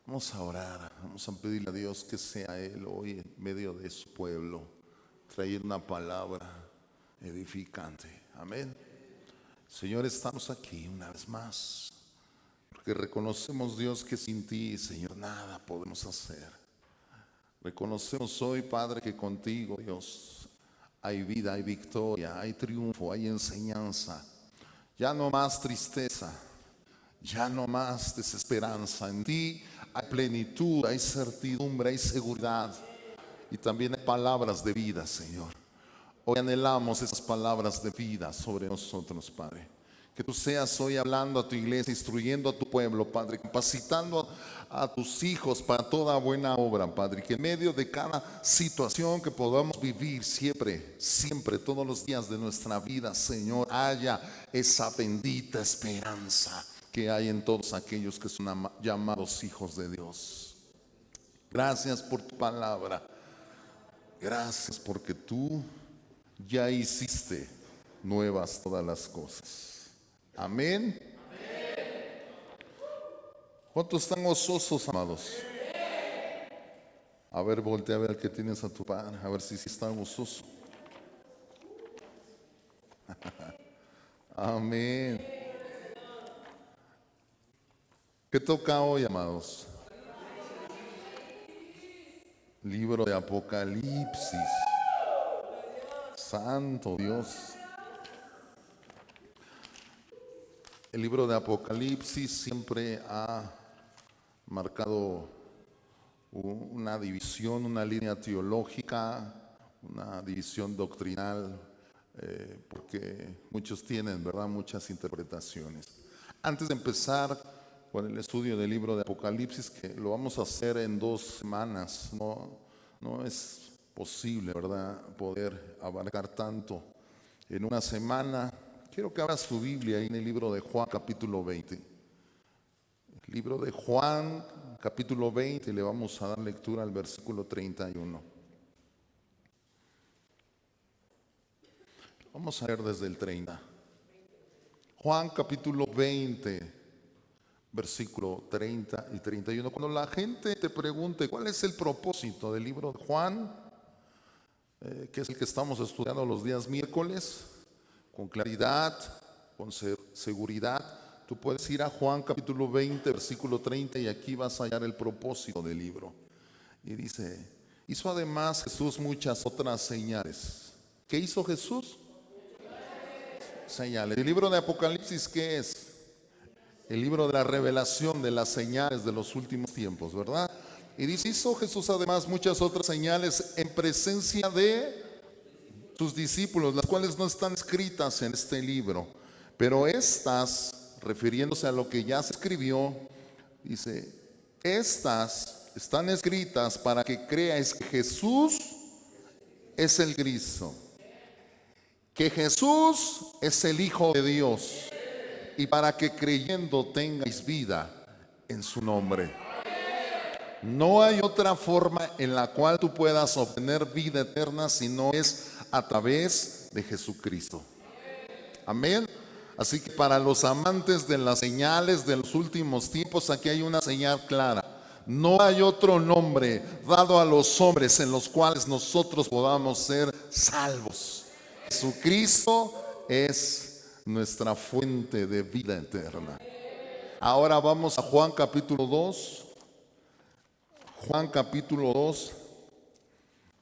Vamos a orar, vamos a pedirle a Dios que sea Él hoy en medio de su pueblo, trayendo una palabra edificante. Amén. Señor, estamos aquí una vez más, porque reconocemos, Dios, que sin ti, Señor, nada podemos hacer. Reconocemos hoy, Padre, que contigo, Dios, hay vida, hay victoria, hay triunfo, hay enseñanza. Ya no más tristeza, ya no más desesperanza. En ti hay plenitud, hay certidumbre, hay seguridad y también hay palabras de vida, Señor. Hoy anhelamos esas palabras de vida sobre nosotros, Padre. Que tú seas hoy hablando a tu iglesia, instruyendo a tu pueblo, Padre, capacitando a tus hijos para toda buena obra, Padre. Que en medio de cada situación que podamos vivir siempre, todos los días de nuestra vida, Señor, haya esa bendita esperanza que hay en todos aquellos que son llamados hijos de Dios. Gracias por tu palabra. Gracias porque tú ya hiciste nuevas todas las cosas. Amén. ¿Cuántos están gozosos, amados? A ver, voltea a ver al que tienes a tu padre, a ver si está gozoso. Amén. ¿Qué toca hoy, amados? Libro de Apocalipsis. Santo Dios. El libro de Apocalipsis siempre ha marcado una división, una línea teológica, una división doctrinal, porque muchos tienen, ¿verdad?, muchas interpretaciones. Antes de empezar con el estudio del libro de Apocalipsis, que lo vamos a hacer en 2 semanas, no es posible, ¿verdad?, poder abarcar tanto en una semana. Quiero que abra su Biblia ahí en el libro de Juan, capítulo 20. El libro de Juan, capítulo 20, le vamos a dar lectura al versículo 31. Vamos a leer desde el 30. Juan, capítulo 20, versículo 30 y 31. Cuando la gente te pregunte cuál es el propósito del libro de Juan, que es el que estamos estudiando los días miércoles, con claridad, con seguridad, tú puedes ir a Juan capítulo 20, versículo 30 y aquí vas a hallar el propósito del libro. Y dice, hizo además Jesús muchas otras señales. ¿Qué hizo Jesús? Señales. El libro de Apocalipsis, ¿qué es? El libro de la revelación de las señales de los últimos tiempos, ¿verdad? Y dice, hizo Jesús además muchas otras señales en presencia de sus discípulos, las cuales no están escritas en este libro, pero estas, refiriéndose a lo que ya se escribió, dice, estas están escritas para que creáis que Jesús es el Cristo, que Jesús es el Hijo de Dios, y para que creyendo tengáis vida en su nombre. No hay otra forma en la cual tú puedas obtener vida eterna si no es a través de Jesucristo. Amén. Así que para los amantes de las señales de los últimos tiempos, aquí hay una señal clara. No hay otro nombre dado a los hombres en los cuales nosotros podamos ser salvos. Jesucristo es nuestra fuente de vida eterna. Ahora vamos a Juan capítulo 2. Juan capítulo 2.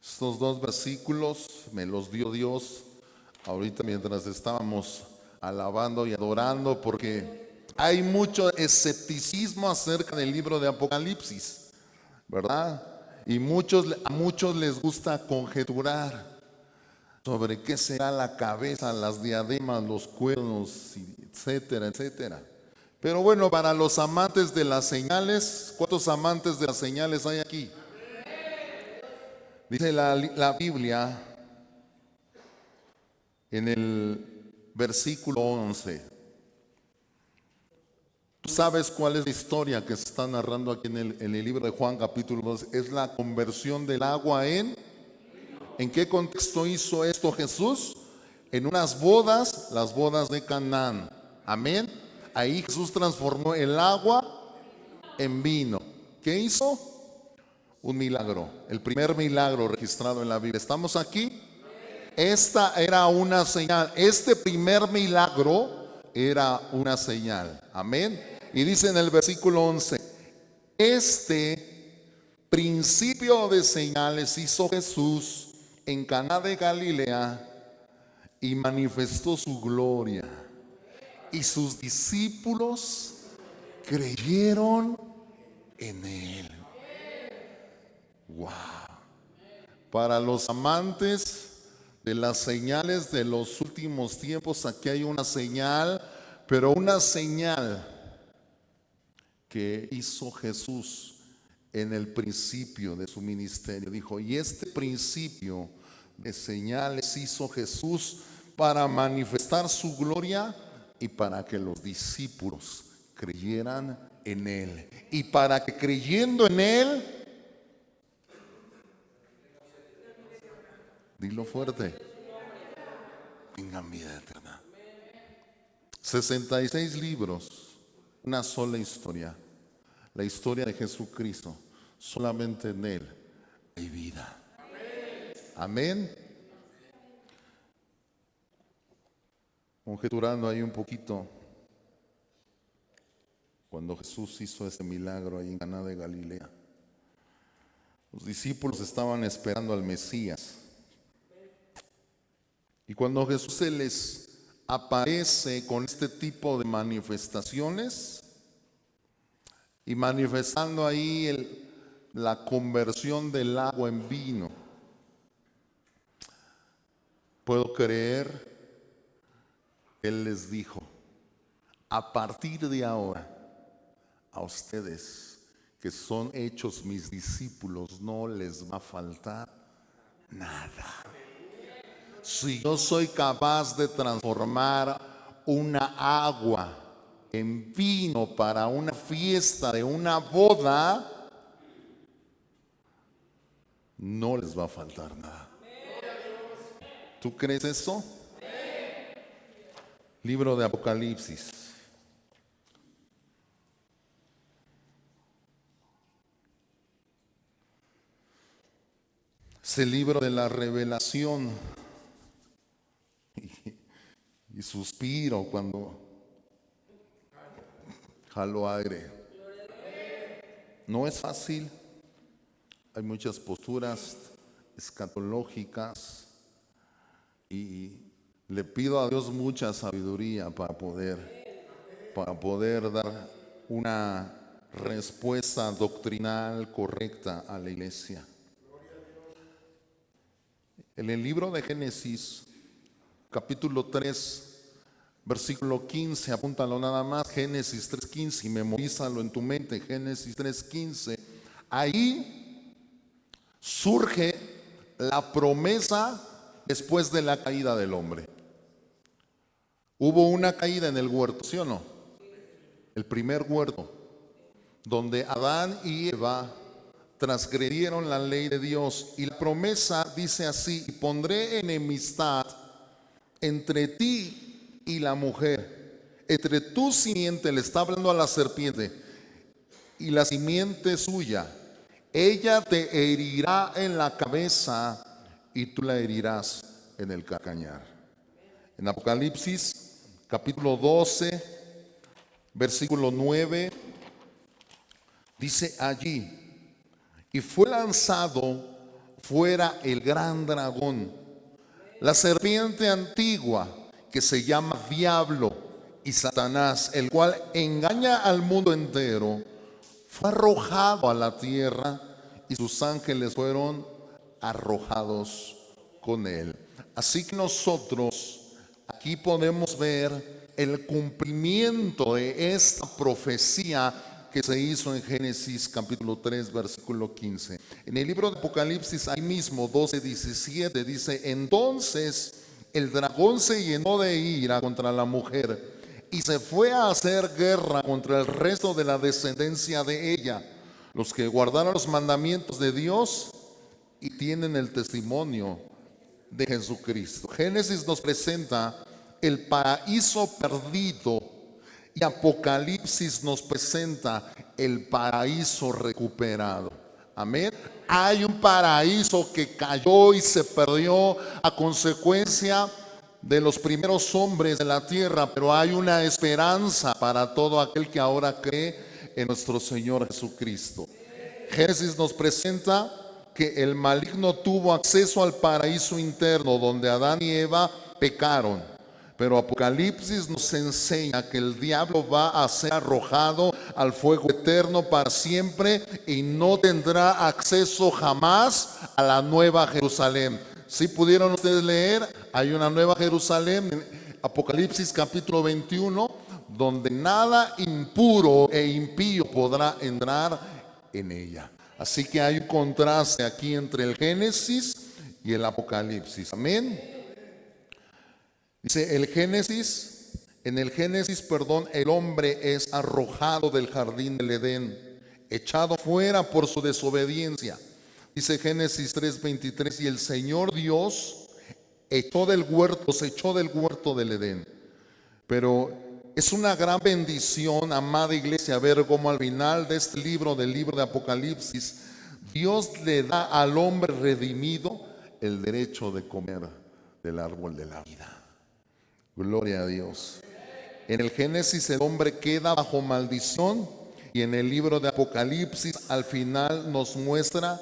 Estos 2 versículos me los dio Dios ahorita mientras estábamos alabando y adorando, porque hay mucho escepticismo acerca del libro de Apocalipsis, ¿verdad? Y a muchos les gusta conjeturar sobre qué será la cabeza, las diademas, los cuernos, etcétera, etcétera. Pero bueno, para los amantes de las señales, ¿cuántos amantes de las señales hay aquí? Dice la Biblia en el versículo 11. ¿Tú sabes cuál es la historia que se está narrando aquí en el libro de Juan capítulo 2? Es la conversión del agua ¿en qué contexto hizo esto Jesús? En unas bodas, las bodas de Canaán. Amén. Ahí Jesús transformó el agua en vino. ¿Qué hizo? Un milagro, el primer milagro registrado en la Biblia. ¿Estamos aquí? Esta era una señal. Este primer milagro era una señal. Amén. Y dice en el versículo 11: este principio de señales hizo Jesús en Caná de Galilea y manifestó su gloria. Y sus discípulos creyeron en él. Wow. Para los amantes de las señales de los últimos tiempos, aquí hay una señal, pero una señal que hizo Jesús en el principio de su ministerio. Dijo, y este principio de señales hizo Jesús para manifestar su gloria y para que los discípulos creyeran en él. Y para que creyendo en él, dilo fuerte, tengan vida eterna. 66 libros, una sola historia. La historia de Jesucristo. Solamente en él hay vida. Amén. Conjeturando ahí un poquito, cuando Jesús hizo ese milagro ahí en Caná de Galilea, los discípulos estaban esperando al Mesías. Y cuando Jesús se les aparece con este tipo de manifestaciones y manifestando ahí la conversión del agua en vino, puedo creer que Él les dijo, a partir de ahora, a ustedes que son hechos mis discípulos, no les va a faltar nada. Si yo soy capaz de transformar una agua en vino para una fiesta de una boda, no les va a faltar nada. ¿Tú crees eso? Libro de Apocalipsis. Es el libro de la revelación. Y suspiro cuando jalo aire. No es fácil. Hay muchas posturas escatológicas y le pido a Dios mucha sabiduría para poder dar una respuesta doctrinal correcta a la iglesia. En el libro de Génesis, capítulo 3, versículo 15, apúntalo nada más, Génesis 3:15, y memorízalo en tu mente, Génesis 3:15. Ahí surge la promesa después de la caída del hombre. Hubo una caída en el huerto, ¿sí o no? El primer huerto, donde Adán y Eva transgredieron la ley de Dios. Y la promesa dice así: y pondré enemistad entre ti y la mujer, entre tu simiente, le está hablando a la serpiente, y la simiente suya. Ella te herirá en la cabeza y tú la herirás en el calcañar. En Apocalipsis capítulo 12, versículo 9, dice allí: y fue lanzado fuera el gran dragón, la serpiente antigua, que se llama Diablo y Satanás, el cual engaña al mundo entero. Fue arrojado a la tierra y sus ángeles fueron arrojados con él. Así que nosotros aquí podemos ver el cumplimiento de esta profecía que se hizo en Génesis capítulo 3, versículo 15. En el libro de Apocalipsis, ahí mismo 12:17, dice: entonces el dragón se llenó de ira contra la mujer y se fue a hacer guerra contra el resto de la descendencia de ella, los que guardaron los mandamientos de Dios y tienen el testimonio de Jesucristo. Génesis nos presenta el paraíso perdido Y Apocalipsis nos presenta el paraíso recuperado. Amén. Hay un paraíso que cayó y se perdió a consecuencia de los primeros hombres de la tierra, pero hay una esperanza para todo aquel que ahora cree en nuestro Señor Jesucristo. Génesis nos presenta que el maligno tuvo acceso al paraíso interno donde Adán y Eva pecaron. Pero Apocalipsis nos enseña que el diablo va a ser arrojado al fuego eterno para siempre y no tendrá acceso jamás a la nueva Jerusalén. Si pudieron ustedes leer, hay una nueva Jerusalén en Apocalipsis capítulo 21, donde nada impuro e impío podrá entrar en ella. Así que hay un contraste aquí entre el Génesis y el Apocalipsis. Amén. Dice en el Génesis, el hombre es arrojado del jardín del Edén, echado fuera por su desobediencia. Dice Génesis 3:23, y el Señor Dios los echó del huerto del Edén. Pero es una gran bendición, amada iglesia, ver cómo al final de este libro, del libro de Apocalipsis, Dios le da al hombre redimido el derecho de comer del árbol de la vida. Gloria a Dios. En el Génesis el hombre queda bajo maldición y en el libro de Apocalipsis al final nos muestra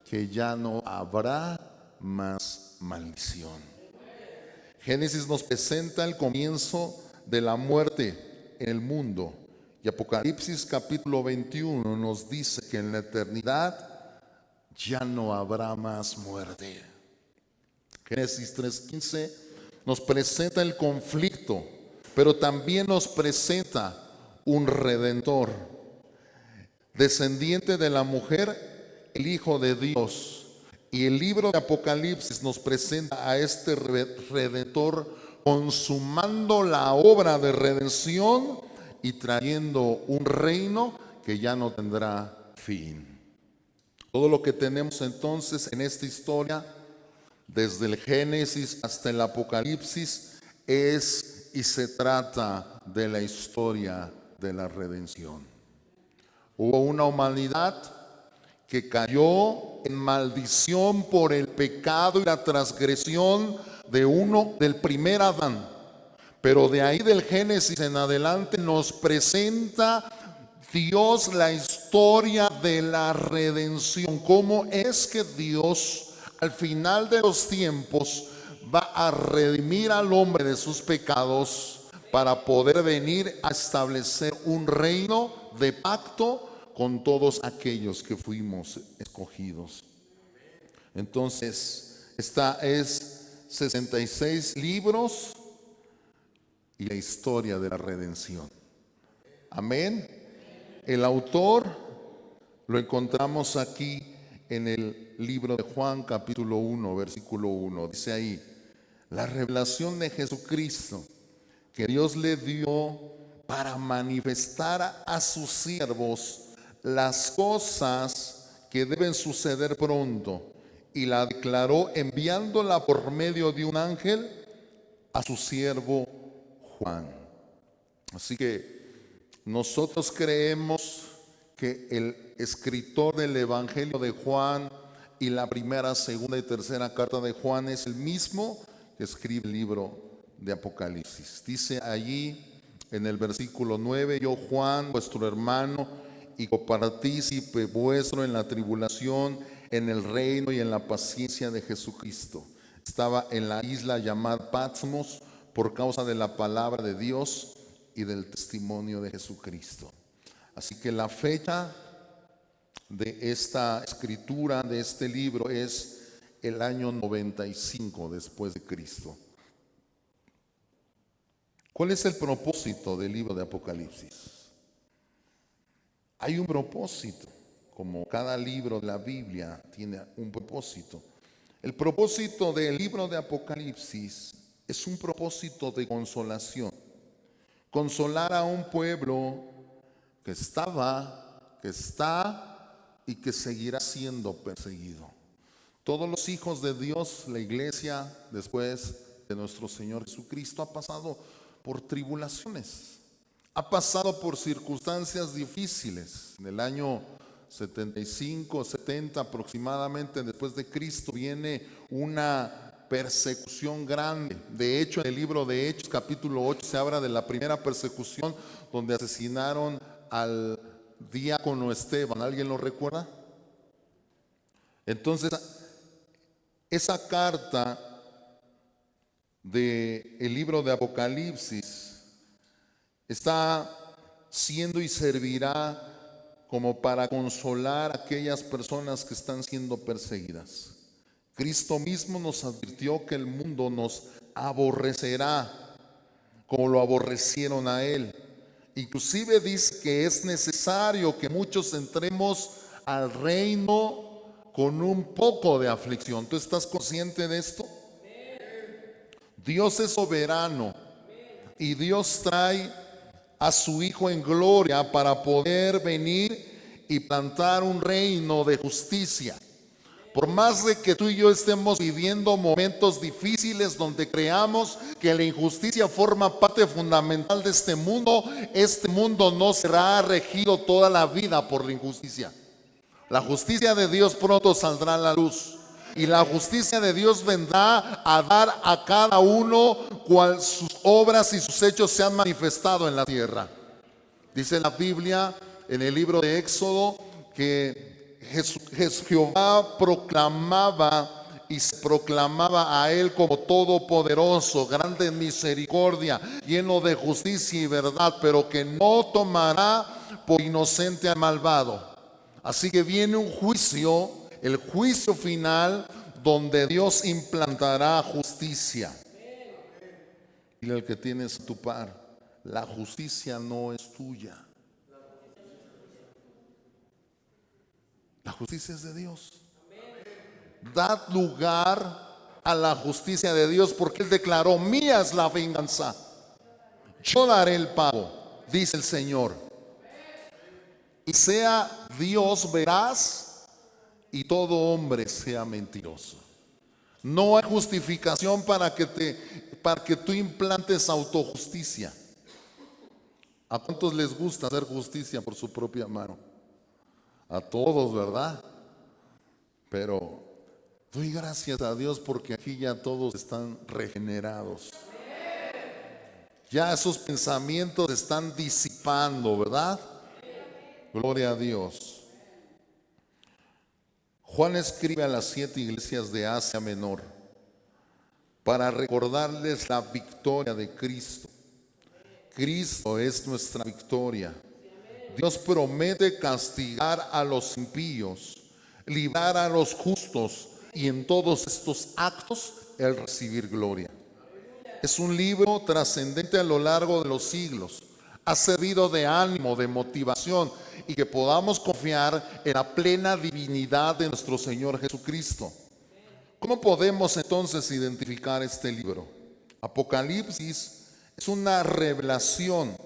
que ya no habrá más maldición. Génesis nos presenta el comienzo de la muerte en el mundo y Apocalipsis capítulo 21 nos dice que en la eternidad ya no habrá más muerte. Génesis 3:15 nos presenta el conflicto, pero también nos presenta un redentor, descendiente de la mujer, el Hijo de Dios. Y el libro de Apocalipsis nos presenta a este redentor consumando la obra de redención y trayendo un reino que ya no tendrá fin. Todo lo que tenemos entonces en esta historia, desde el Génesis hasta el Apocalipsis, es y se trata de la historia de la redención. Hubo una humanidad que cayó en maldición por el pecado y la transgresión del primer Adán. Pero de ahí del Génesis en adelante nos presenta Dios la historia de la redención. ¿Cómo es que Dios al final de los tiempos va a redimir al hombre de sus pecados para poder venir a establecer un reino de pacto con todos aquellos que fuimos escogidos? Entonces, esta es 66 libros y la historia de la redención. Amén. El autor lo encontramos aquí en el libro de Juan capítulo 1, versículo 1. Dice ahí, la revelación de Jesucristo que Dios le dio para manifestar a sus siervos las cosas que deben suceder pronto, y la declaró enviándola por medio de un ángel a su siervo Juan. Así que nosotros creemos que el escritor del Evangelio de Juan y la primera, segunda y tercera carta de Juan es el mismo que escribe el libro de Apocalipsis. Dice allí en el versículo 9, yo Juan, vuestro hermano y copartícipe vuestro en la tribulación, en el reino y en la paciencia de Jesucristo. Estaba en la isla llamada Patmos por causa de la palabra de Dios y del testimonio de Jesucristo. Así que la fecha de esta escritura, de este libro, es el año 95 después de Cristo. ¿Cuál es el propósito del libro de Apocalipsis? Hay un propósito, como cada libro de la Biblia tiene un propósito. El propósito del libro de Apocalipsis es un propósito de consolación. Consolar a un pueblo que estaba, que está y que seguirá siendo perseguido. Todos los hijos de Dios, la iglesia, después de nuestro Señor Jesucristo, ha pasado por tribulaciones, ha pasado por circunstancias difíciles. En el año 75, 70 aproximadamente después de Cristo viene una persecución grande. De hecho, en el libro de Hechos capítulo 8 se habla de la primera persecución donde asesinaron al diácono Esteban. ¿Alguien lo recuerda? Entonces, esa carta del libro de Apocalipsis está siendo y servirá como para consolar a aquellas personas que están siendo perseguidas. Cristo mismo nos advirtió que el mundo nos aborrecerá como lo aborrecieron a Él. Inclusive dice que es necesario que muchos entremos al reino con un poco de aflicción. ¿Tú estás consciente de esto? Dios es soberano y Dios trae a su Hijo en gloria para poder venir y plantar un reino de justicia. Por más de que tú y yo estemos viviendo momentos difíciles donde creamos que la injusticia forma parte fundamental de este mundo no será regido toda la vida por la injusticia. La justicia de Dios pronto saldrá a la luz. Y la justicia de Dios vendrá a dar a cada uno cual sus obras y sus hechos se han manifestado en la tierra. Dice la Biblia en el libro de Éxodo que Jehová proclamaba y se proclamaba a él como todopoderoso, grande en misericordia, lleno de justicia y verdad, pero que no tomará por inocente al malvado. Así que viene un juicio, el juicio final, donde Dios implantará justicia. Dile al que tienes a tu par, la justicia no es tuya. La justicia es de Dios. Dad lugar a la justicia de Dios, porque Él declaró: mía es la venganza, yo daré el pago, dice el Señor. Y sea Dios veraz y todo hombre sea mentiroso. No hay justificación para que tú implantes autojusticia. ¿A cuántos les gusta hacer justicia por su propia mano? A todos, ¿verdad? Pero doy gracias a Dios porque aquí ya todos están regenerados. Ya esos pensamientos se están disipando, ¿verdad? Gloria a Dios. Juan escribe a las 7 iglesias de Asia Menor para recordarles la victoria de Cristo. Cristo es nuestra victoria. Dios promete castigar a los impíos, librar a los justos y en todos estos actos Él recibir gloria. Es un libro trascendente a lo largo de los siglos. Ha servido de ánimo, de motivación y que podamos confiar en la plena divinidad de nuestro Señor Jesucristo. ¿Cómo podemos entonces identificar este libro? Apocalipsis es una revelación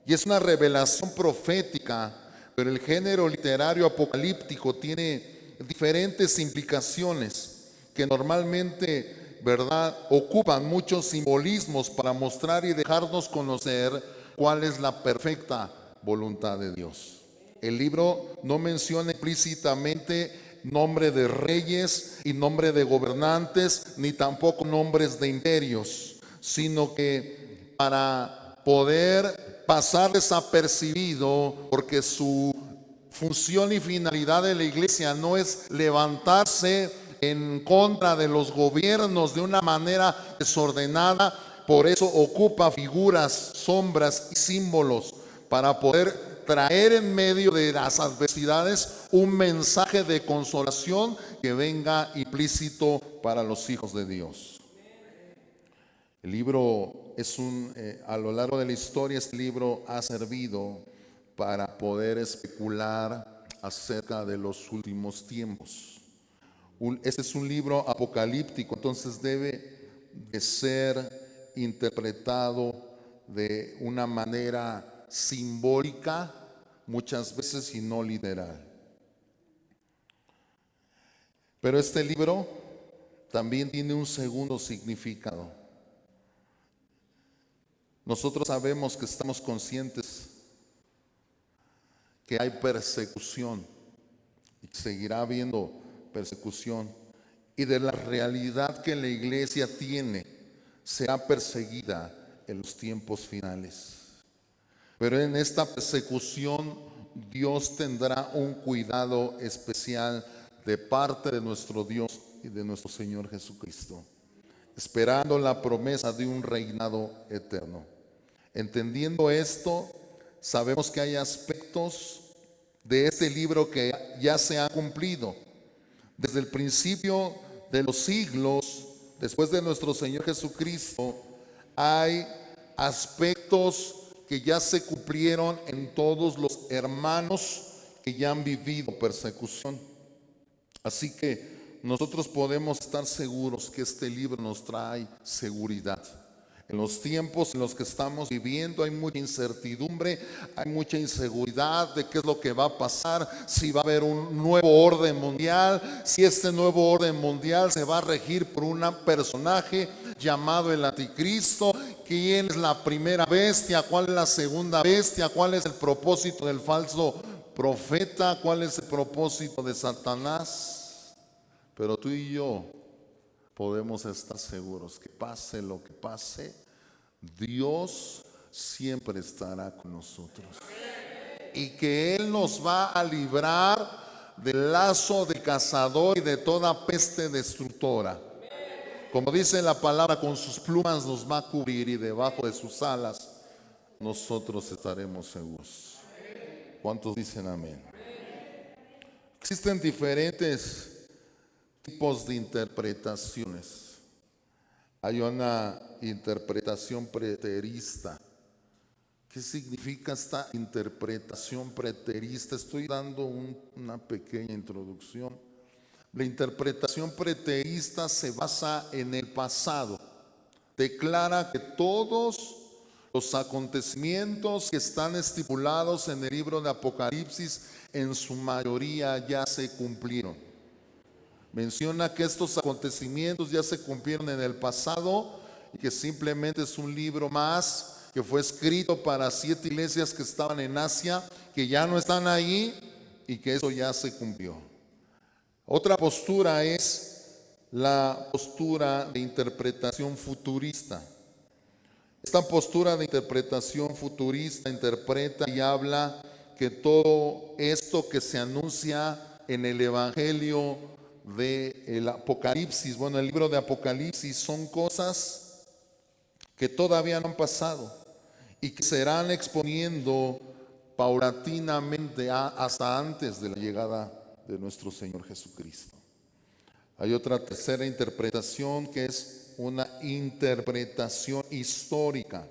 y es una revelación profética, pero el género literario apocalíptico tiene diferentes implicaciones que normalmente, ¿verdad?, ocupan muchos simbolismos para mostrar y dejarnos conocer cuál es la perfecta voluntad de Dios. El libro no menciona explícitamente nombre de reyes y nombre de gobernantes, ni tampoco nombres de imperios, sino que para poder pasar desapercibido, porque su función y finalidad de la iglesia no es levantarse en contra de los gobiernos de una manera desordenada, por eso ocupa figuras, sombras y símbolos para poder traer en medio de las adversidades un mensaje de consolación que venga implícito para los hijos de Dios. El libro es a lo largo de la historia, este libro ha servido para poder especular acerca de los últimos tiempos. Este es un libro apocalíptico, entonces debe de ser interpretado de una manera simbólica, muchas veces, y no literal. Pero este libro también tiene un segundo significado. Nosotros sabemos que estamos conscientes que hay persecución y que seguirá habiendo persecución, y de la realidad que la iglesia tiene, será perseguida en los tiempos finales. Pero en esta persecución Dios tendrá un cuidado especial de parte de nuestro Dios y de nuestro Señor Jesucristo, esperando la promesa de un reinado eterno. Entendiendo esto, sabemos que hay aspectos de este libro que ya se han cumplido. Desde el principio de los siglos, después de nuestro Señor Jesucristo, hay aspectos que ya se cumplieron en todos los hermanos que ya han vivido persecución. Así que nosotros podemos estar seguros que este libro nos trae seguridad. En los tiempos en los que estamos viviendo hay mucha incertidumbre, hay mucha inseguridad de qué es lo que va a pasar, si va a haber un nuevo orden mundial, si este nuevo orden mundial se va a regir por un personaje llamado el anticristo, quién es la primera bestia, cuál es la segunda bestia, cuál es el propósito del falso profeta, cuál es el propósito de Satanás. Pero tú y yo podemos estar seguros que pase lo que pase, Dios siempre estará con nosotros y que Él nos va a librar del lazo del cazador y de toda peste destructora. Como dice la palabra, con sus plumas nos va a cubrir y debajo de sus alas nosotros estaremos seguros. ¿Cuántos dicen amén? Existen diferentes tipos de interpretaciones. Hay una interpretación preterista. ¿Qué significa esta interpretación preterista? Estoy dando una pequeña introducción. La interpretación preterista se basa en el pasado. Declara que todos los acontecimientos que están estipulados en el libro de Apocalipsis en su mayoría ya se cumplieron. Menciona que estos acontecimientos ya se cumplieron en el pasado y que simplemente es un libro más que fue escrito para 7 iglesias que estaban en Asia, que ya no están ahí y que eso ya se cumplió. Otra postura es la postura de interpretación futurista. Esta postura de interpretación futurista interpreta y habla que todo esto que se anuncia en el Evangelio del Apocalipsis, bueno, el libro de Apocalipsis, son cosas que todavía no han pasado y que serán exponiendo paulatinamente hasta antes de la llegada de nuestro Señor Jesucristo. Hay otra tercera interpretación que es una interpretación histórica.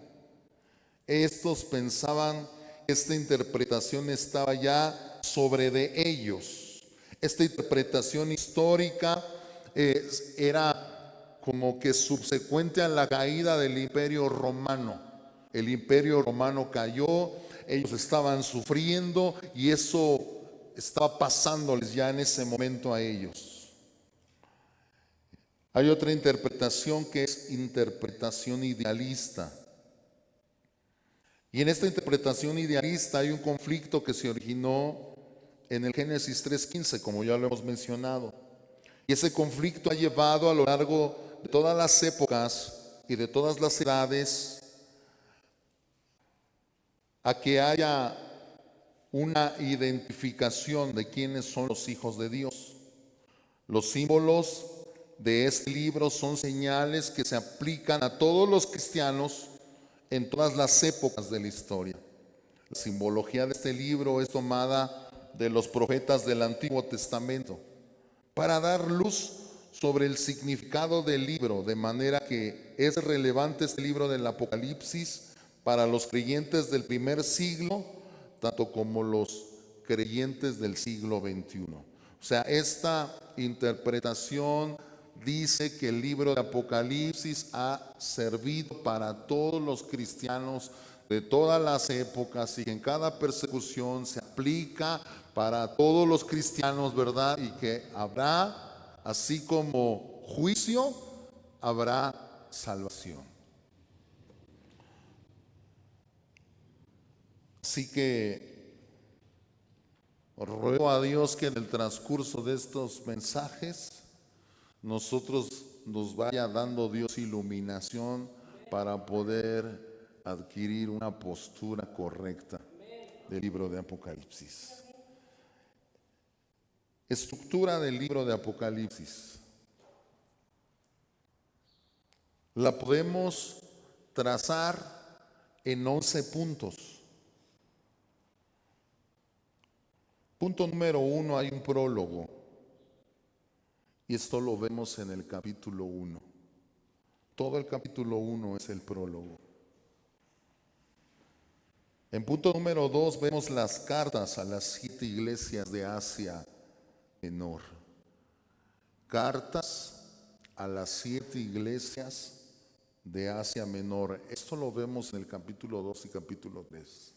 Estos pensaban que esta interpretación estaba ya sobre de ellos. Esta interpretación histórica era como que subsecuente a la caída del Imperio Romano. El Imperio Romano cayó, ellos estaban sufriendo y eso estaba pasándoles ya en ese momento a ellos. Hay otra interpretación que es interpretación idealista. Y en esta interpretación idealista hay un conflicto que se originó en el Génesis 3:15, como ya lo hemos mencionado. Y ese conflicto ha llevado a lo largo de todas las épocas y de todas las edades a que haya una identificación de quiénes son los hijos de Dios. Los símbolos de este libro son señales que se aplican a todos los cristianos en todas las épocas de la historia. La simbología de este libro es tomada de los profetas del Antiguo Testamento para dar luz sobre el significado del libro, de manera que es relevante este libro del Apocalipsis para los creyentes del primer siglo, tanto como los creyentes del siglo XXI. O sea, esta interpretación dice que el libro de Apocalipsis ha servido para todos los cristianos de todas las épocas y que en cada persecución se aplica para todos los cristianos, ¿verdad? Y que habrá, así como juicio, habrá salvación. Así que ruego a Dios que en el transcurso de estos mensajes nosotros nos vaya dando Dios iluminación para poder adquirir una postura correcta del libro de Apocalipsis. Estructura del libro de Apocalipsis. La podemos trazar en 11 puntos. Punto número 1, hay un prólogo. Y esto lo vemos en el capítulo 1. Todo el capítulo 1 es el prólogo. En punto número 2 vemos las cartas a las 7 iglesias de Asia Menor. Cartas a las 7 iglesias de Asia Menor. Esto lo vemos en el capítulo 2 y capítulo 3.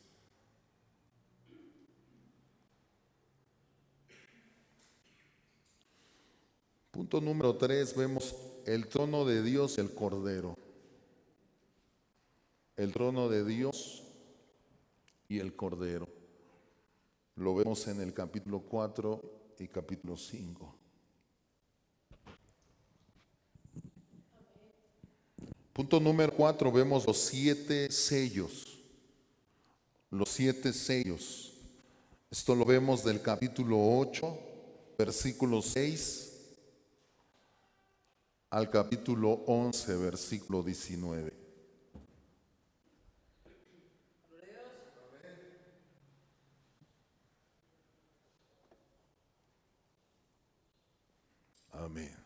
Punto número 3, vemos el trono de Dios y el Cordero. El trono de Dios y el Cordero. Lo vemos en el capítulo 4 y capítulo 5. Punto número 4, vemos los 7 sellos. Los 7 sellos. Esto lo vemos del capítulo 8, versículo 6, al capítulo 11, versículo 19. Amén.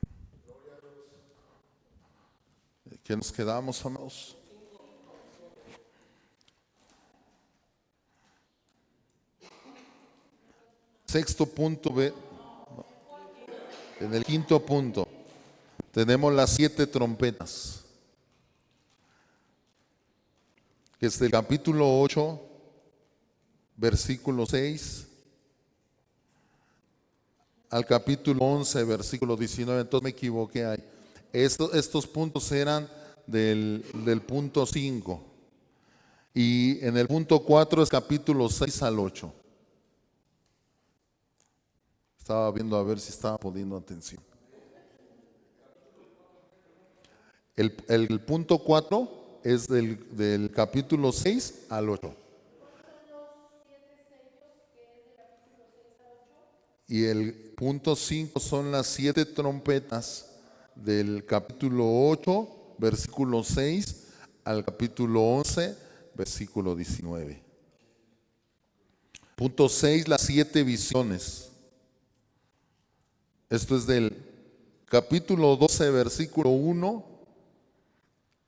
¿Qué nos quedamos, amados? Sexto punto, en el quinto punto, tenemos las 7 trompetas. Que es del capítulo 8, versículo 6, al capítulo 11, versículo 19. Entonces me equivoqué ahí. Estos puntos eran del punto 5. Y en el punto 4 es capítulo 6 al 8. Estaba viendo a ver si estaba poniendo atención. El punto 4 es del capítulo 6 al 8. Y el punto 5 son las 7 trompetas del capítulo 8, versículo 6 al capítulo 11, versículo 19. Punto 6, las 7 visiones. Esto es del capítulo 12, versículo 1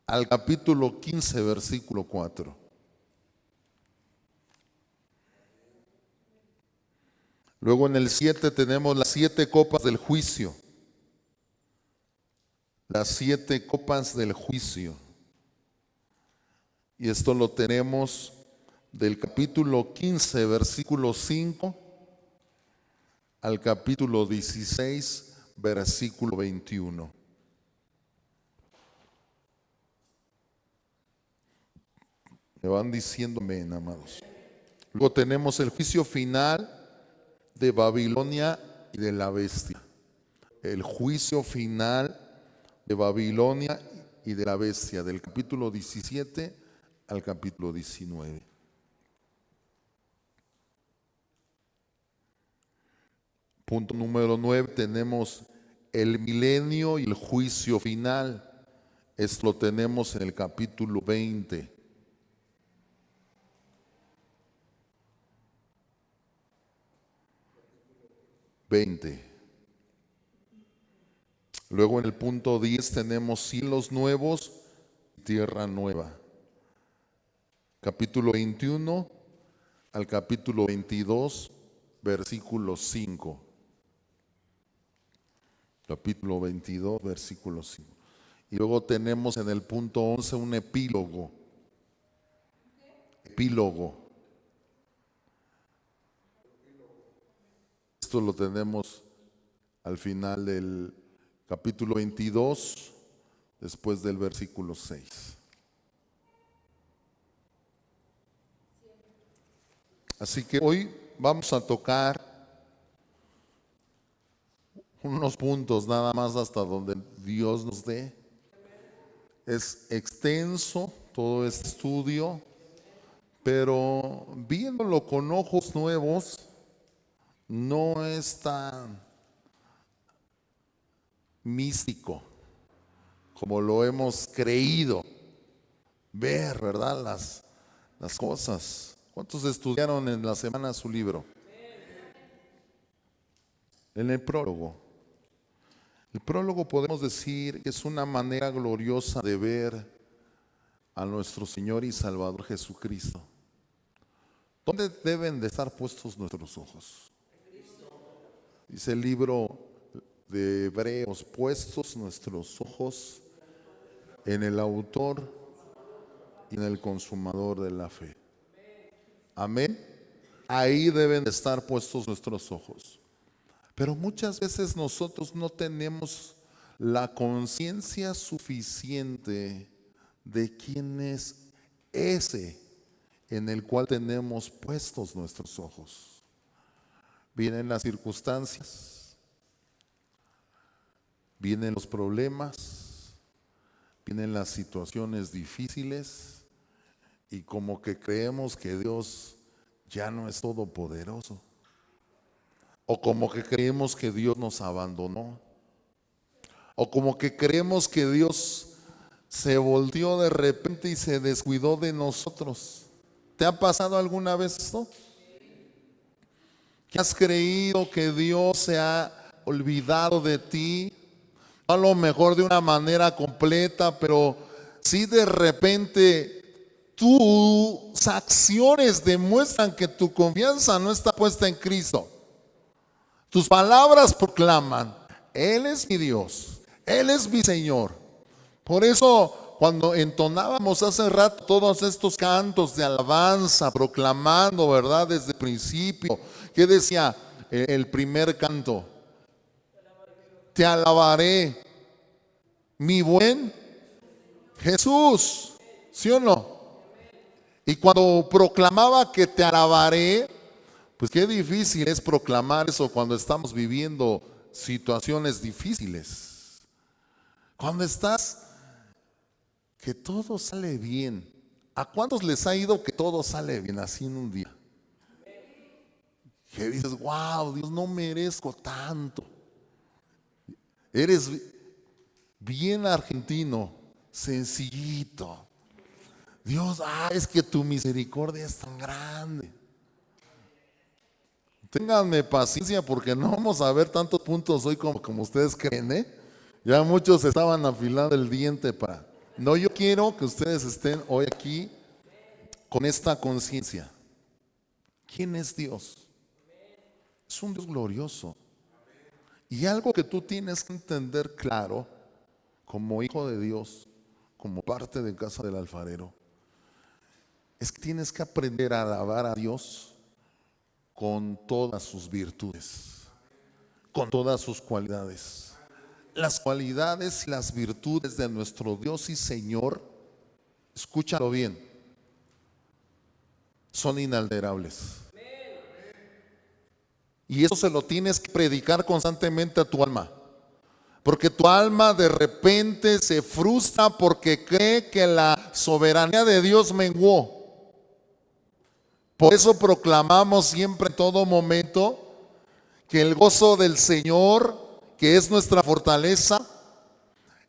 al capítulo 15, versículo 4. Luego en el 7 tenemos las 7 copas del juicio. Las 7 copas del juicio. Y esto lo tenemos del capítulo 15, versículo 5 al capítulo 16, versículo 21. Me van diciendo amén, amados. Luego tenemos el juicio final de Babilonia y de la bestia. El juicio final de Babilonia y de la bestia, del capítulo 17 al capítulo 19. Punto número 9, tenemos el milenio y el juicio final. Esto lo tenemos en el capítulo 20. Luego en el punto 10 tenemos cielos nuevos y tierra nueva. Capítulo 21 al capítulo 22, versículo 5. Capítulo 22, versículo 5. Y luego tenemos en el punto 11 un epílogo. Epílogo. Esto lo tenemos al final del capítulo 22, después del versículo 6. Así que hoy vamos a tocar unos puntos nada más hasta donde Dios nos dé. Es extenso todo este estudio, pero viéndolo con ojos nuevos no es tan místico como lo hemos creído ver, ¿verdad? Las cosas. ¿Cuántos estudiaron en la semana su libro? En el prólogo. El prólogo podemos decir que es una manera gloriosa de ver a nuestro Señor y Salvador Jesucristo. ¿Dónde deben de estar puestos nuestros ojos? Dice el libro de Hebreos, puestos nuestros ojos en el autor y en el consumador de la fe. Amén. Ahí deben de estar puestos nuestros ojos. Pero muchas veces nosotros no tenemos la conciencia suficiente de quién es ese en el cual tenemos puestos nuestros ojos. Vienen las circunstancias, vienen los problemas, vienen las situaciones difíciles y como que creemos que Dios ya no es todopoderoso. O como que creemos que Dios nos abandonó. O como que creemos que Dios se volteó de repente y se descuidó de nosotros. ¿Te ha pasado alguna vez esto? ¿Que has creído que Dios se ha olvidado de ti? A lo mejor de una manera completa, pero sí de repente tus acciones demuestran que tu confianza no está puesta en Cristo. Tus palabras proclaman, Él es mi Dios, Él es mi Señor. Por eso cuando entonábamos hace rato todos estos cantos de alabanza, proclamando, ¿verdad? Desde el principio, ¿qué decía el primer canto? Te alabaré, mi buen Jesús, ¿sí o no? Y cuando proclamaba que te alabaré, pues qué difícil es proclamar eso cuando estamos viviendo situaciones difíciles. Cuando estás que todo sale bien. ¿A cuántos les ha ido que todo sale bien así en un día? Que dices, wow, Dios, no merezco tanto. Eres bien argentino, sencillito. Dios, es que tu misericordia es tan grande. Ténganme paciencia porque no vamos a ver tantos puntos hoy como ustedes creen, ¿eh? Ya muchos estaban afilando el diente para... No, yo quiero que ustedes estén hoy aquí con esta conciencia. ¿Quién es Dios? Es un Dios glorioso. Y algo que tú tienes que entender claro, como hijo de Dios, como parte de casa del alfarero, es que tienes que aprender a alabar a Dios con todas sus virtudes, con todas sus cualidades. Las cualidades y las virtudes de nuestro Dios y Señor, escúchalo bien, son inalterables. Y eso se lo tienes que predicar constantemente a tu alma. Porque tu alma de repente se frustra porque cree que la soberanía de Dios menguó. Por eso proclamamos siempre en todo momento que el gozo del Señor, que es nuestra fortaleza,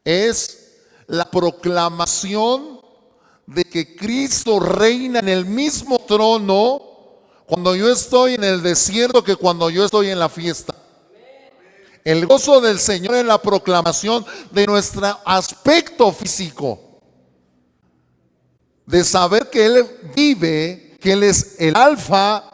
es la proclamación de que Cristo reina en el mismo trono cuando yo estoy en el desierto que cuando yo estoy en la fiesta. El gozo del Señor es la proclamación de nuestro aspecto físico, de saber que Él vive, que Él es el alfa,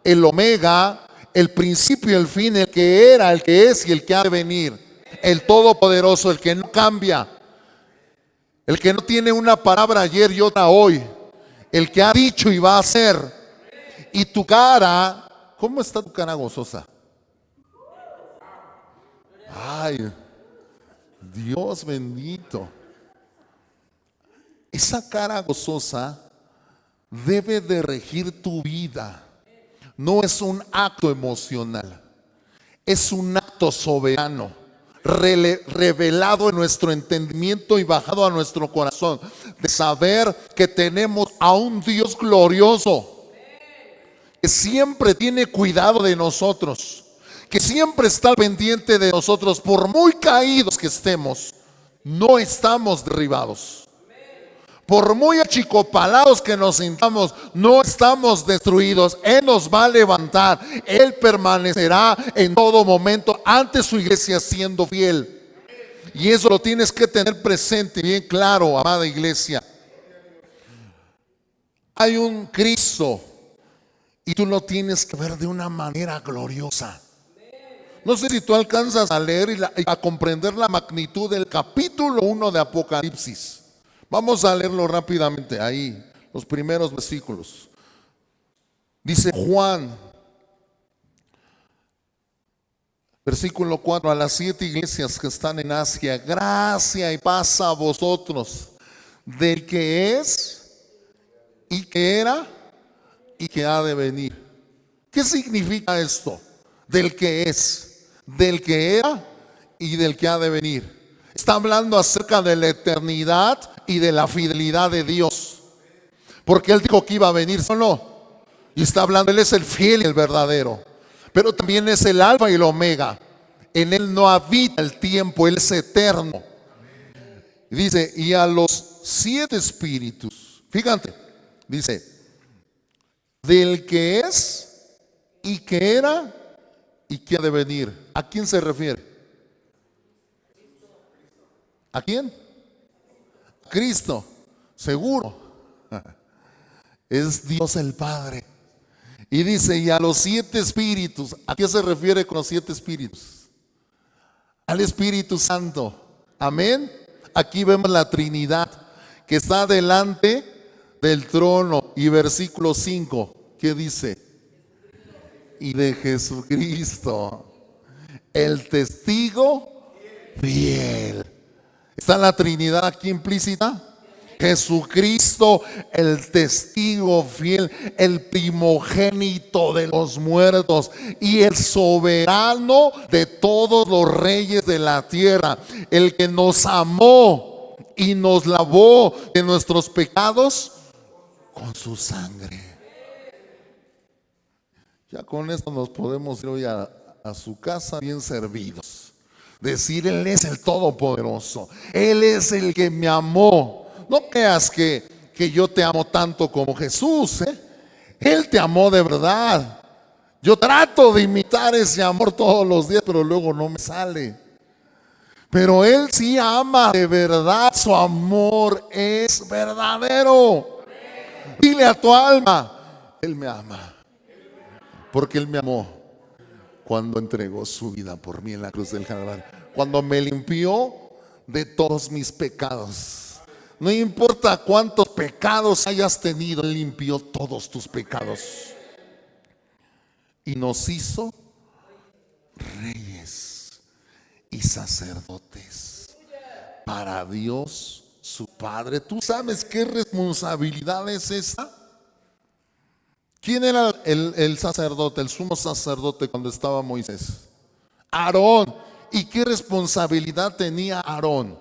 el omega, el principio y el fin, el que era, el que es y el que ha de venir, el todopoderoso, el que no cambia, el que no tiene una palabra ayer y otra hoy, el que ha dicho y va a hacer. Y tu cara, ¿cómo está tu cara gozosa? Ay, Dios bendito. Esa cara gozosa debe de regir tu vida. no es un acto emocional, es un acto soberano, revelado en nuestro entendimiento y bajado a nuestro corazón, de saber que tenemos a un Dios glorioso, que siempre tiene cuidado de nosotros, que siempre está al pendiente de nosotros. Por muy caídos que estemos, no estamos derribados. Por muy achicopalados que nos sintamos, no estamos destruidos. Él nos va a levantar. Él permanecerá en todo momento ante su iglesia siendo fiel. Y eso lo tienes que tener presente bien claro, amada iglesia. Hay un Cristo y tú lo tienes que ver de una manera gloriosa. No sé si tú alcanzas a leer y a comprender la magnitud del capítulo 1 de Apocalipsis. Vamos a leerlo rápidamente ahí, los primeros versículos. Dice Juan, versículo 4: a las 7 iglesias que están en Asia, gracia y paz a vosotros, del que es y que era y que ha de venir. ¿Qué significa esto? Del que es, del que era y del que ha de venir. Está hablando acerca de la eternidad y de la fidelidad de Dios, porque Él dijo que iba a venir solo. Y está hablando, Él es el fiel y el verdadero, pero también es el alfa y el omega. En Él no habita el tiempo, Él es eterno. Y dice, y a los 7 espíritus, fíjate, dice, del que es y que era y que ha de venir. ¿A quién se refiere? ¿A quién? Cristo, seguro. Es Dios el Padre. Y dice, y a los 7 espíritus. ¿A qué se refiere con los 7 espíritus? Al Espíritu Santo. Amén. Aquí vemos la Trinidad que está delante del trono. Y versículo 5, ¿qué dice? Y de Jesucristo, el testigo fiel. ¿Está la Trinidad aquí implícita? Jesucristo, el testigo fiel, el primogénito de los muertos y el soberano de todos los reyes de la tierra, el que nos amó y nos lavó de nuestros pecados con su sangre. Ya con esto nos podemos ir hoy a su casa bien servidos. Decir, Él es el Todopoderoso, Él es el que me amó. No creas que yo te amo tanto como Jesús, Él te amó de verdad. Yo trato de imitar ese amor todos los días, pero luego no me sale. Pero Él sí ama de verdad, su amor es verdadero. Dile a tu alma, Él me ama, porque Él me amó cuando entregó su vida por mí en la cruz del Calvario, cuando me limpió de todos mis pecados. No importa cuántos pecados hayas tenido, Él limpió todos tus pecados y nos hizo reyes y sacerdotes para Dios su Padre. ¿Tú sabes qué responsabilidad es esa? ¿Quién era el sacerdote, el sumo sacerdote cuando estaba Moisés? Aarón. ¿Y qué responsabilidad tenía Aarón?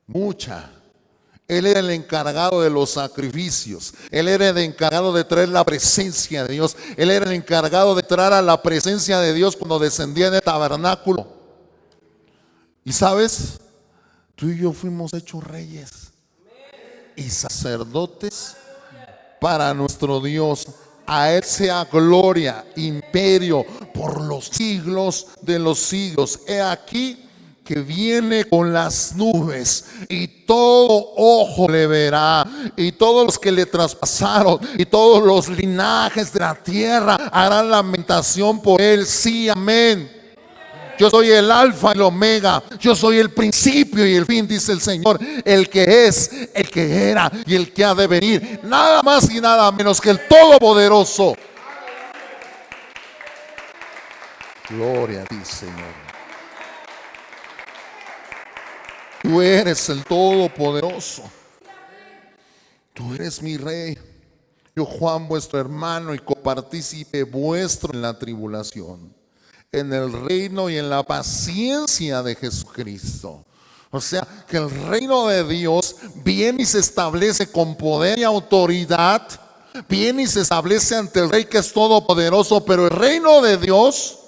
Mucha. Él era el encargado de los sacrificios. Él era el encargado de traer la presencia de Dios. Él era el encargado de traer a la presencia de Dios cuando descendía en el tabernáculo. ¿Y sabes? Tú y yo fuimos hechos reyes y sacerdotes para nuestro Dios. A Él sea gloria, imperio por los siglos de los siglos. He aquí que viene con las nubes y todo ojo le verá, y todos los que le traspasaron y todos los linajes de la tierra harán lamentación por Él. Sí, amén. Yo soy el alfa y el omega, yo soy el principio y el fin, dice el Señor, el que es, el que era y el que ha de venir, nada más y nada menos que el Todopoderoso. Gloria a ti, Señor. Tú eres el Todopoderoso. Tú eres mi Rey. Yo, Juan, vuestro hermano y copartícipe vuestro en la tribulación, en el reino y en la paciencia de Jesucristo. O sea, que el reino de Dios viene y se establece con poder y autoridad, viene y se establece ante el Rey que es todopoderoso, pero el reino de Dios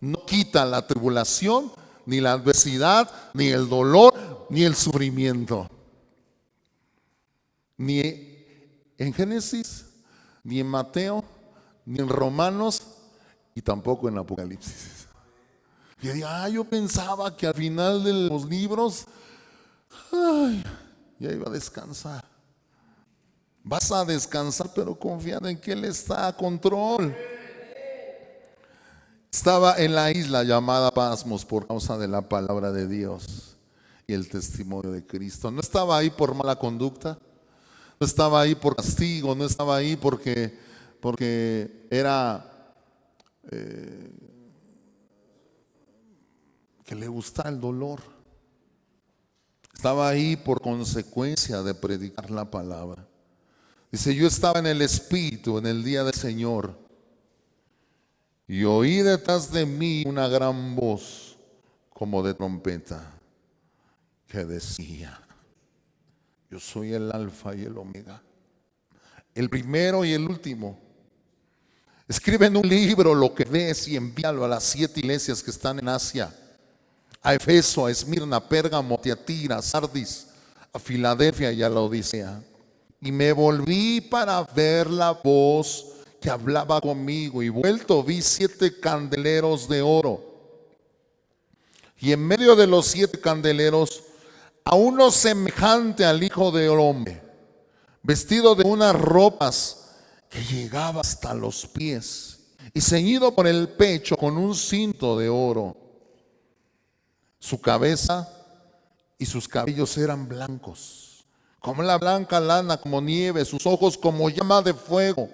no quita la tribulación, ni la adversidad, ni el dolor, ni el sufrimiento. Ni en Génesis, ni en Mateo, ni en Romanos, y tampoco en Apocalipsis. Y yo pensaba que al final de los libros, ya iba a descansar. Vas a descansar, pero confiando en que Él está a control. Estaba en la isla llamada Pasmos por causa de la palabra de Dios y el testimonio de Cristo. No estaba ahí por mala conducta, no estaba ahí por castigo, no estaba ahí porque era que le gustaba el dolor. Estaba ahí por consecuencia de predicar la palabra. Dice, yo estaba en el Espíritu en el día del Señor y oí detrás de mí una gran voz como de trompeta que decía, yo soy el Alfa y el Omega, el primero y el último. Escribe en un libro lo que ves y envíalo a las 7 iglesias que están en Asia: a Efeso, a Esmirna, Pérgamo, a Tiatira, a Sardis, a Filadelfia y a la Odisea. Y me volví para ver la voz que hablaba conmigo, y vuelto vi 7 candeleros de oro, y en medio de los 7 candeleros a uno semejante al Hijo del Hombre, vestido de unas ropas que llegaba hasta los pies, y ceñido por el pecho con un cinto de oro. Su cabeza y sus cabellos eran blancos, como la blanca lana, como nieve, sus ojos como llama de fuego.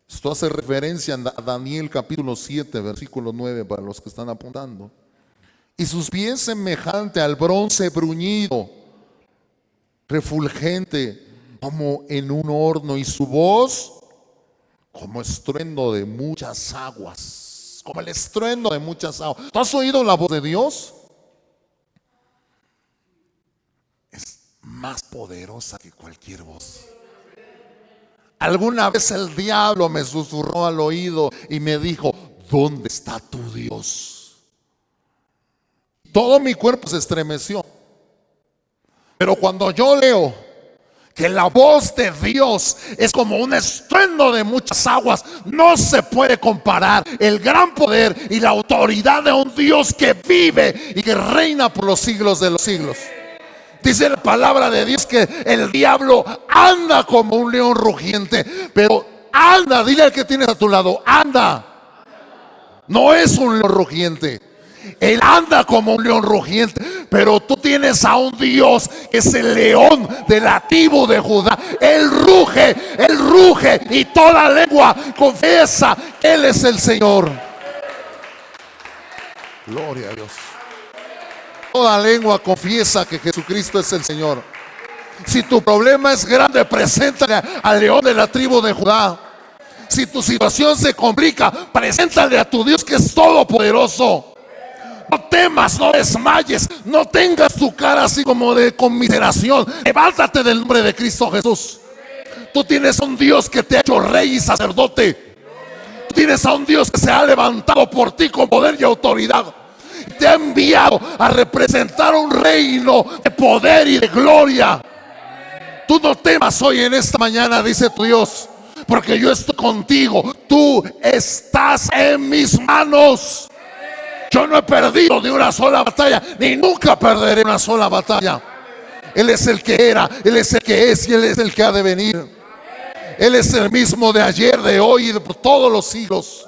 Esto hace referencia a Daniel capítulo 7, versículo 9, para los que están apuntando. Y sus pies semejante al bronce bruñido, refulgente como en un horno, y su voz como estruendo de muchas aguas, como el estruendo de muchas aguas. ¿Tú has oído la voz de Dios? Es más poderosa que cualquier voz. Alguna vez el diablo me susurró al oído y me dijo, ¿dónde está tu Dios? Todo mi cuerpo se estremeció. Pero cuando yo leo que la voz de Dios es como un estruendo de muchas aguas, no se puede comparar el gran poder y la autoridad de un Dios que vive y que reina por los siglos de los siglos. Dice la palabra de Dios que el diablo anda como un león rugiente, pero anda, dile al que tienes a tu lado, anda. No es un león rugiente, él anda como un león rugiente, pero tú tienes a un Dios que es el león de la tribu de Judá. Él ruge y toda lengua confiesa que Él es el Señor. Gloria a Dios. Toda lengua confiesa que Jesucristo es el Señor. Si tu problema es grande, preséntale al león de la tribu de Judá. Si tu situación se complica, preséntale a tu Dios que es todopoderoso. No temas, no desmayes, no tengas tu cara así como de conmiseración. Levántate del nombre de Cristo Jesús. Tú tienes a un Dios que te ha hecho rey y sacerdote. Tú tienes a un Dios que se ha levantado por ti con poder y autoridad. Te ha enviado a representar un reino de poder y de gloria. Tú no temas hoy en esta mañana, dice tu Dios, porque yo estoy contigo. Tú estás en mis manos. Yo no he perdido ni una sola batalla, ni nunca perderé una sola batalla. Él es el que era, Él es el que es y Él es el que ha de venir. Él es el mismo de ayer, de hoy y de por todos los siglos.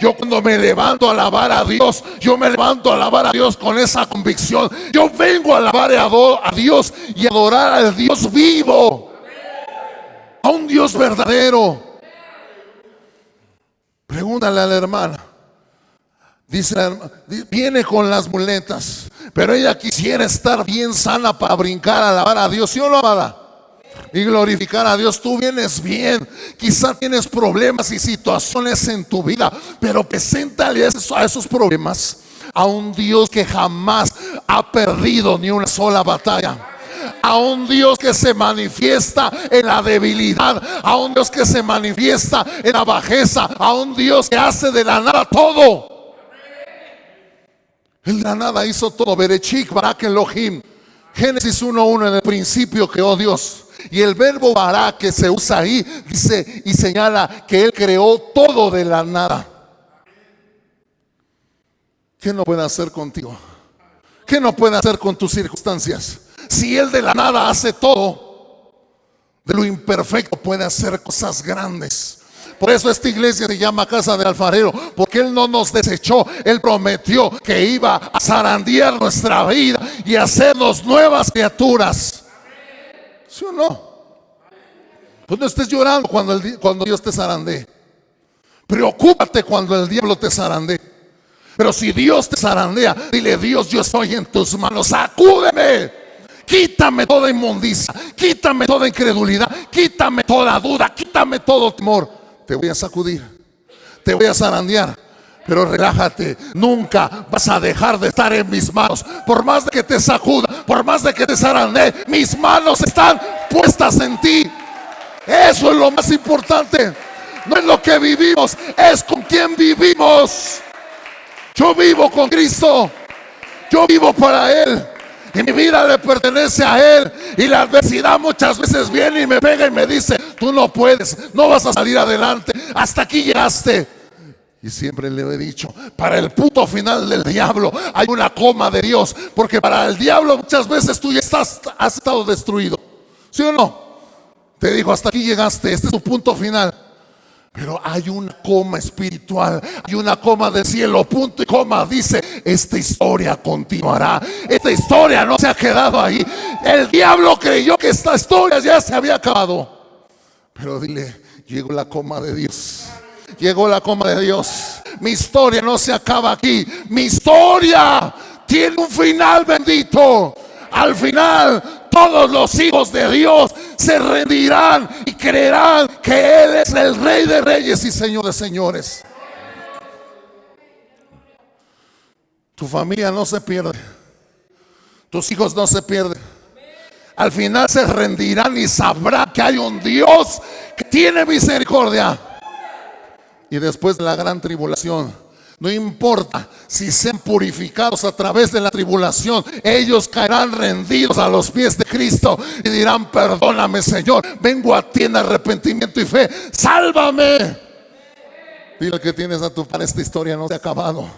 Yo cuando me levanto a alabar a Dios, yo me levanto a alabar a Dios con esa convicción. Yo vengo a alabar a Dios y adorar al Dios vivo, a un Dios verdadero. Pregúntale a la hermana. Dice, viene con las muletas, pero ella quisiera estar bien sana para brincar a alabar a Dios. ¿Sí o no, amada? y glorificar a Dios. Tú vienes bien, quizá tienes problemas y situaciones en tu vida, pero preséntale a esos problemas a un Dios que jamás ha perdido ni una sola batalla. A un Dios que se manifiesta en la debilidad, a un Dios que se manifiesta en la bajeza, a un Dios que hace de la nada todo. Él de la nada hizo todo. Berechik barak Elohim. Génesis 1:1, en el principio creó Dios. Y el verbo barak que se usa ahí dice y señala que Él creó todo de la nada. ¿Qué no puede hacer contigo? ¿Qué no puede hacer con tus circunstancias? Si Él de la nada hace todo, de lo imperfecto puede hacer cosas grandes. Por eso esta iglesia se llama Casa del Alfarero, porque Él no nos desechó. Él prometió que iba a zarandear nuestra vida y hacernos nuevas criaturas. ¿Sí o no? Pues no estés llorando cuando Dios te zarandee. Preocúpate cuando el diablo te zarandee. Pero si Dios te zarandea, dile: Dios, yo estoy en tus manos, sacúdeme. Quítame toda inmundicia, quítame toda incredulidad, quítame toda duda, quítame todo temor. Te voy a sacudir, te voy a zarandear, pero relájate. Nunca vas a dejar de estar en mis manos. Por más de que te sacuda, por más de que te zarandee, mis manos están puestas en ti. Eso es lo más importante. No es lo que vivimos, es con quien vivimos. Yo vivo con Cristo, yo vivo para Él, y mi vida le pertenece a Él. Y la adversidad muchas veces viene y me pega y me dice: tú no puedes, no vas a salir adelante, hasta aquí llegaste. Y siempre le he dicho: para el punto final del diablo hay una coma de Dios, porque para el diablo muchas veces tú ya has estado destruido. ¿Sí o no? Te dijo: hasta aquí llegaste, este es tu punto final. Pero hay una coma espiritual, hay una coma del cielo, punto y coma. Dice: esta historia continuará. Esta historia no se ha quedado ahí. El diablo creyó que esta historia ya se había acabado. Pero dile: llegó la coma de Dios. Llegó la coma de Dios. Mi historia no se acaba aquí. Mi historia tiene un final bendito. Al final todos los hijos de Dios se rendirán y creerán que Él es el Rey de Reyes y Señor de Señores. Tu familia no se pierde, tus hijos no se pierden. Al final se rendirán y sabrán que hay un Dios que tiene misericordia. Y después de la gran tribulación, no importa si sean purificados a través de la tribulación, ellos caerán rendidos a los pies de Cristo y dirán: perdóname, Señor, vengo a ti en arrepentimiento y fe, sálvame. Dile que tienes a tu par: esta historia no se ha acabado.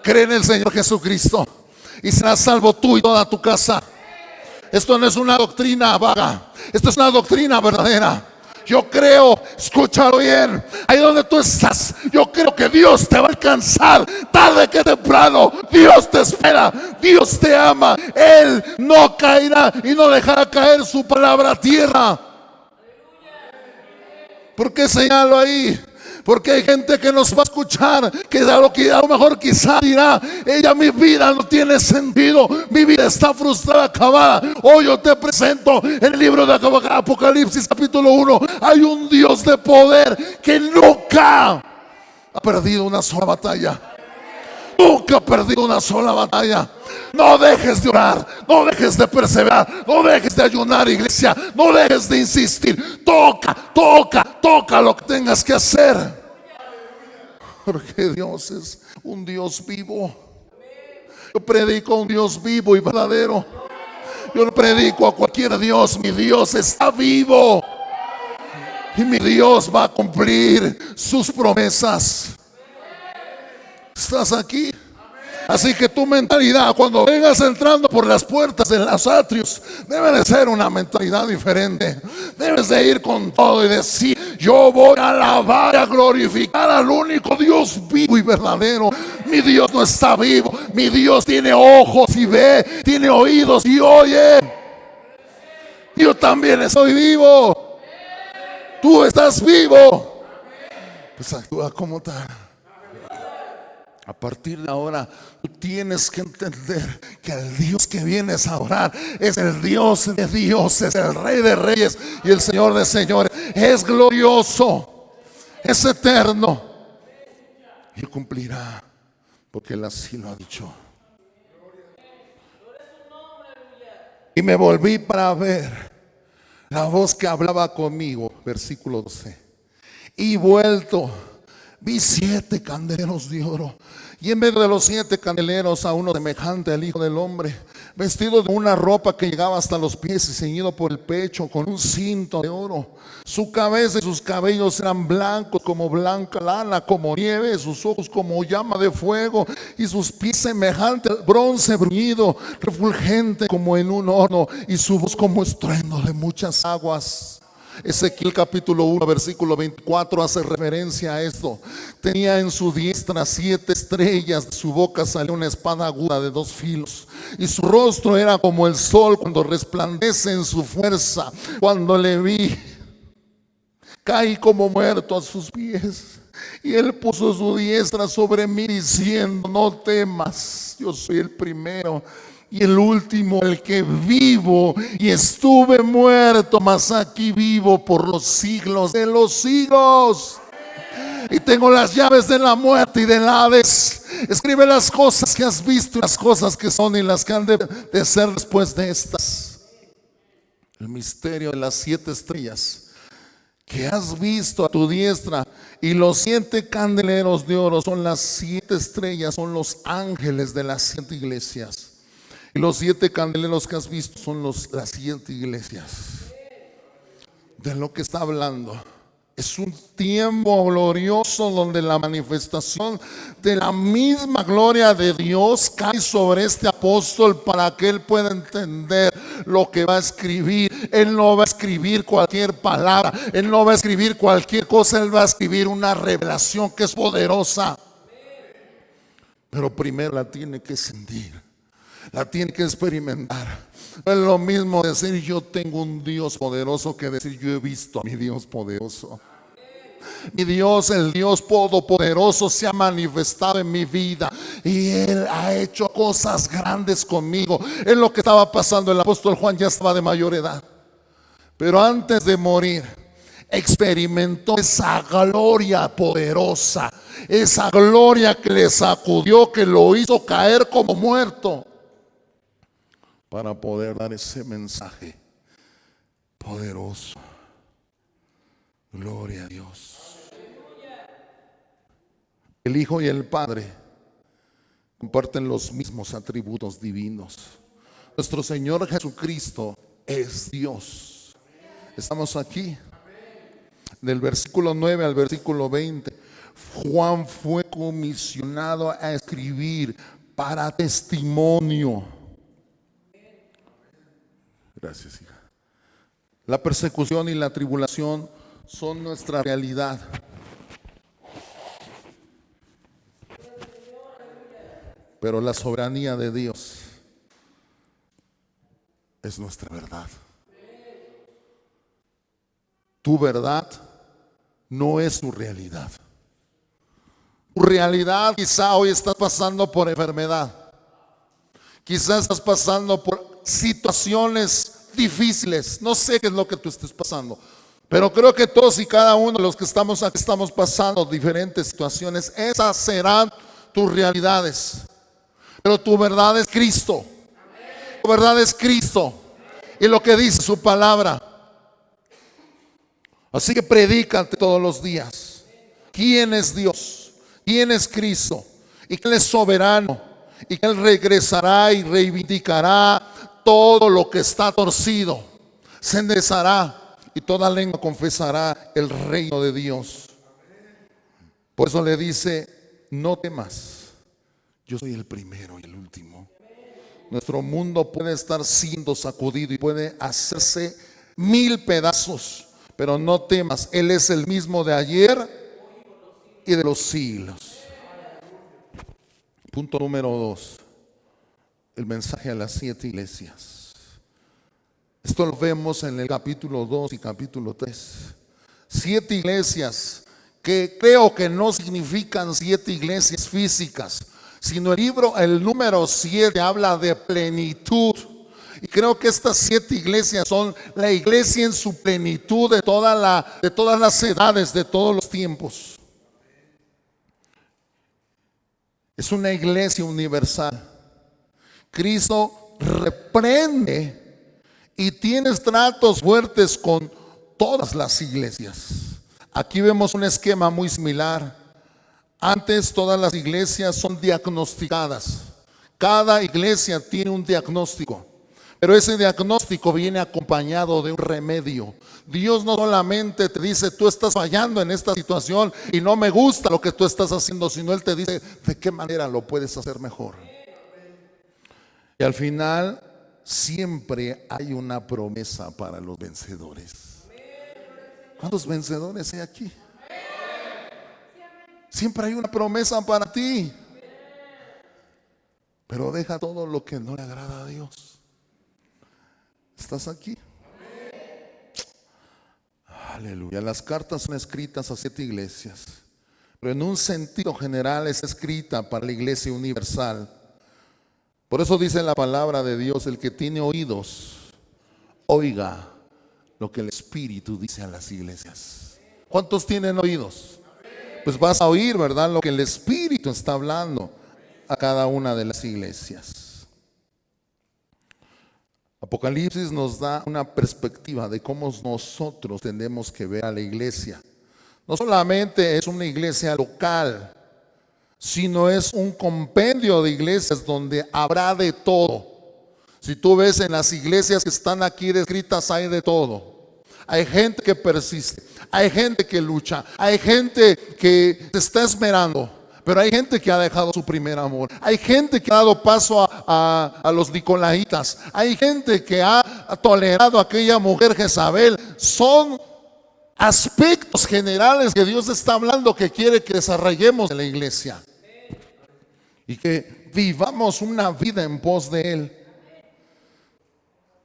Cree en el Señor Jesucristo y serás salvo tú y toda tu casa. Esto no es una doctrina vaga, esto es una doctrina verdadera. Yo creo, escúchalo bien, ahí donde tú estás, yo creo que Dios te va a alcanzar tarde que temprano. Dios te espera, Dios te ama. Él no caerá y no dejará caer su palabra a tierra. ¿Por qué señalo ahí? Porque hay gente que nos va a escuchar, que a lo mejor quizá dirá: ella, mi vida no tiene sentido, mi vida está frustrada, acabada. Hoy yo te presento en el libro de Apocalipsis capítulo 1. Hay un Dios de poder que nunca ha perdido una sola batalla. Nunca ha perdido una sola batalla. No dejes de orar, no dejes de perseverar, no dejes de ayunar, iglesia, no dejes de insistir. Toca lo que tengas que hacer, porque Dios es un Dios vivo. Yo predico a un Dios vivo y verdadero. Yo no predico a cualquier Dios. Mi Dios está vivo y mi Dios va a cumplir sus promesas. ¿Estás aquí? Así que tu mentalidad cuando vengas entrando por las puertas de los atrios debe de ser una mentalidad diferente. Debes de ir con todo y decir: yo voy a alabar, a glorificar al único Dios vivo y verdadero. Mi Dios no está vivo, mi Dios tiene ojos y ve, tiene oídos y oye. Yo también estoy vivo. Tú estás vivo. Pues actúa como tal. A partir de ahora, tú tienes que entender que el Dios que vienes a orar es el Dios de dioses, el Rey de reyes y el Señor de señores. Es glorioso, es eterno y cumplirá, porque Él así lo ha dicho. Y me volví para ver la voz que hablaba conmigo, versículo 12. Y vuelto, vi 7 candeleros de oro, y en medio de los 7 candeleros a uno semejante al Hijo del Hombre, vestido de una ropa que llegaba hasta los pies y ceñido por el pecho con un cinto de oro. Su cabeza y sus cabellos eran blancos como blanca lana, como nieve, sus ojos como llama de fuego, y sus pies semejantes al bronce bruñido, refulgente como en un horno, y su voz como estruendo de muchas aguas. Ezequiel capítulo 1 versículo 24 hace referencia a esto. Tenía en su diestra 7 estrellas, de su boca salió una espada aguda de 2 filos, y su rostro era como el sol cuando resplandece en su fuerza. Cuando le vi, caí como muerto a sus pies, y él puso su diestra sobre mí diciendo: no temas, yo soy el primero y el último, el que vivo y estuve muerto, mas aquí vivo por los siglos de los siglos. Y tengo las llaves de la muerte y del Hades. Escribe las cosas que has visto y las cosas que son y las que han de ser después de estas. El misterio de las 7 estrellas que has visto a tu diestra, y los 7 candeleros de oro son las 7 estrellas, son los ángeles de las 7 iglesias. Y los 7 candeleros que has visto son las 7 iglesias. De lo que está hablando es un tiempo glorioso donde la manifestación de la misma gloria de Dios cae sobre este apóstol para que él pueda entender lo que va a escribir. Él no va a escribir cualquier palabra, él no va a escribir cualquier cosa, él va a escribir una revelación que es poderosa. Pero primero la tiene que sentir, la tiene que experimentar. No es lo mismo decir yo tengo un Dios poderoso que decir yo he visto a mi Dios poderoso. Mi Dios, el Dios todopoderoso, se ha manifestado en mi vida y Él ha hecho cosas grandes conmigo. Es lo que estaba pasando. El apóstol Juan ya estaba de mayor edad, pero antes de morir experimentó esa gloria poderosa, esa gloria que le sacudió, que lo hizo caer como muerto, para poder dar ese mensaje poderoso. Gloria a Dios. El Hijo y el Padre comparten los mismos atributos divinos. Nuestro Señor Jesucristo es Dios. Estamos aquí. Del versículo 9 al versículo 20, Juan fue comisionado a escribir para testimonio. Gracias, hija. La persecución y la tribulación son nuestra realidad. Pero la soberanía de Dios es nuestra verdad. Tu verdad no es tu realidad. Tu realidad, quizá hoy estás pasando por enfermedad. Quizás estás pasando por situaciones difíciles. No sé qué es lo que tú estés pasando, pero creo que todos y cada uno de los que estamos aquí estamos pasando diferentes situaciones. Esas serán tus realidades. Pero tu verdad es Cristo. Tu verdad es Cristo y lo que dice su palabra. Así que predícate todos los días. ¿Quién es Dios? ¿Quién es Cristo? Y que Él es soberano. Y que Él regresará y reivindicará todo lo que está torcido. Se enderezará y toda lengua confesará el reino de Dios. Por eso le dice: no temas. Yo soy el primero y el último. Nuestro mundo puede estar siendo sacudido y puede hacerse 1000 pedazos, pero no temas. Él es el mismo de ayer y de los siglos. Punto número 2. El mensaje a las 7 iglesias. Esto lo vemos en el capítulo 2 y capítulo 3. 7 iglesias que creo que no significan 7 iglesias físicas, sino el número 7 habla de plenitud. Y creo que estas 7 iglesias son la iglesia en su plenitud de todas las edades, de todos los tiempos. Es una iglesia universal. Cristo reprende y tiene tratos fuertes con todas las iglesias. Aquí vemos un esquema muy similar. Antes todas las iglesias son diagnosticadas. Cada iglesia tiene un diagnóstico, pero ese diagnóstico viene acompañado de un remedio. Dios no solamente te dice: tú estás fallando en esta situación y no me gusta lo que tú estás haciendo, sino Él te dice de qué manera lo puedes hacer mejor. Y al final siempre hay una promesa para los vencedores. ¿Cuántos vencedores hay aquí? Siempre hay una promesa para ti. Pero deja todo lo que no le agrada a Dios. ¿Estás aquí? Aleluya. Las cartas son escritas a 7 iglesias, pero en un sentido general es escrita para la iglesia universal. Por eso dice la palabra de Dios: el que tiene oídos, oiga lo que el Espíritu dice a las iglesias. ¿Cuántos tienen oídos? Pues vas a oír, ¿verdad?, lo que el Espíritu está hablando a cada una de las iglesias. Apocalipsis nos da una perspectiva de cómo nosotros tenemos que ver a la iglesia. No solamente es una iglesia local, sino es un compendio de iglesias donde habrá de todo. Si tú ves en las iglesias que están aquí descritas, hay de todo. Hay gente que persiste, hay gente que lucha, hay gente que se está esmerando, pero hay gente que ha dejado su primer amor. Hay gente que ha dado paso a los nicolaitas. Hay gente que ha tolerado a aquella mujer Jezabel. Son aspectos generales que Dios está hablando, que quiere que desarrollemos en la iglesia y que vivamos una vida en pos de Él.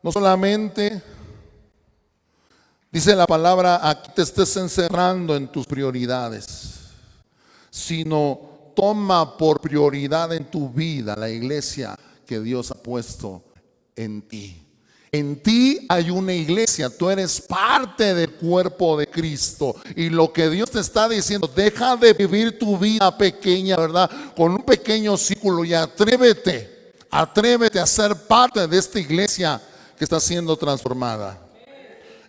No solamente dice la palabra, aquí te estés encerrando en tus prioridades, sino toma por prioridad en tu vida la iglesia que Dios ha puesto en ti. En ti hay una iglesia, tú eres parte del cuerpo de Cristo. Y lo que Dios te está diciendo: deja de vivir tu vida pequeña, ¿verdad?, con un pequeño círculo, y atrévete a ser parte de esta iglesia que está siendo transformada.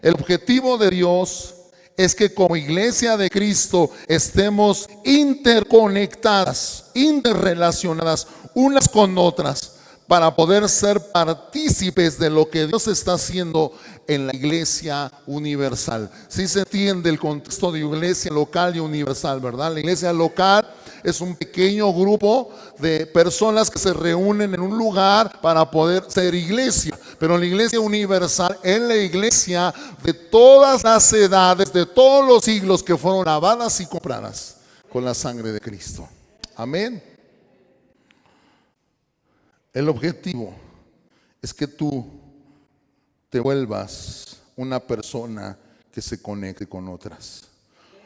El objetivo de Dios es que como iglesia de Cristo estemos interconectadas, interrelacionadas unas con otras, para poder ser partícipes de lo que Dios está haciendo en la iglesia universal. Si se entiende el contexto de iglesia local y universal, ¿verdad? La iglesia local es un pequeño grupo de personas que se reúnen en un lugar para poder ser iglesia. Pero la iglesia universal es la iglesia de todas las edades, de todos los siglos, que fueron lavadas y compradas con la sangre de Cristo. Amén. El objetivo es que tú te vuelvas una persona que se conecte con otras.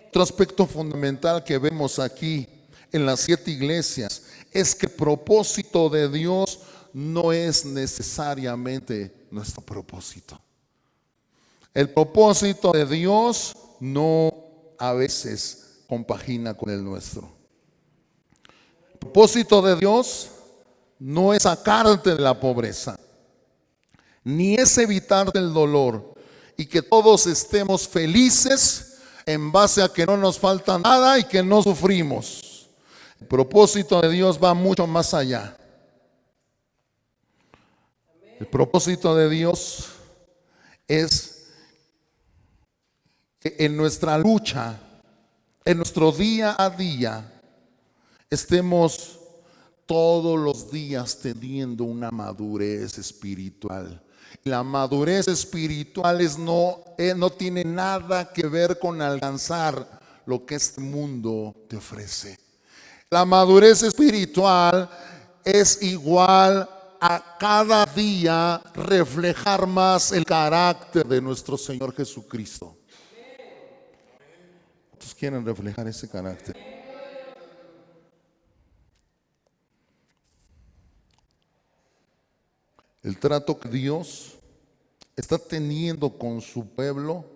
Otro aspecto fundamental que vemos aquí en las 7 iglesias es que el propósito de Dios no es necesariamente nuestro propósito. El propósito de Dios no a veces compagina con el nuestro. El propósito de Dios no es sacarte de la pobreza, ni es evitarte el dolor y que todos estemos felices en base a que no nos falta nada y que no sufrimos. El propósito de Dios va mucho más allá. El propósito de Dios es que en nuestra lucha, en nuestro día a día, estemos todos los días teniendo una madurez espiritual. La madurez espiritual no tiene nada que ver con alcanzar lo que este mundo te ofrece. La madurez espiritual es igual a cada día reflejar más el carácter de nuestro Señor Jesucristo. quieren reflejar ese carácter? El trato que Dios está teniendo con su pueblo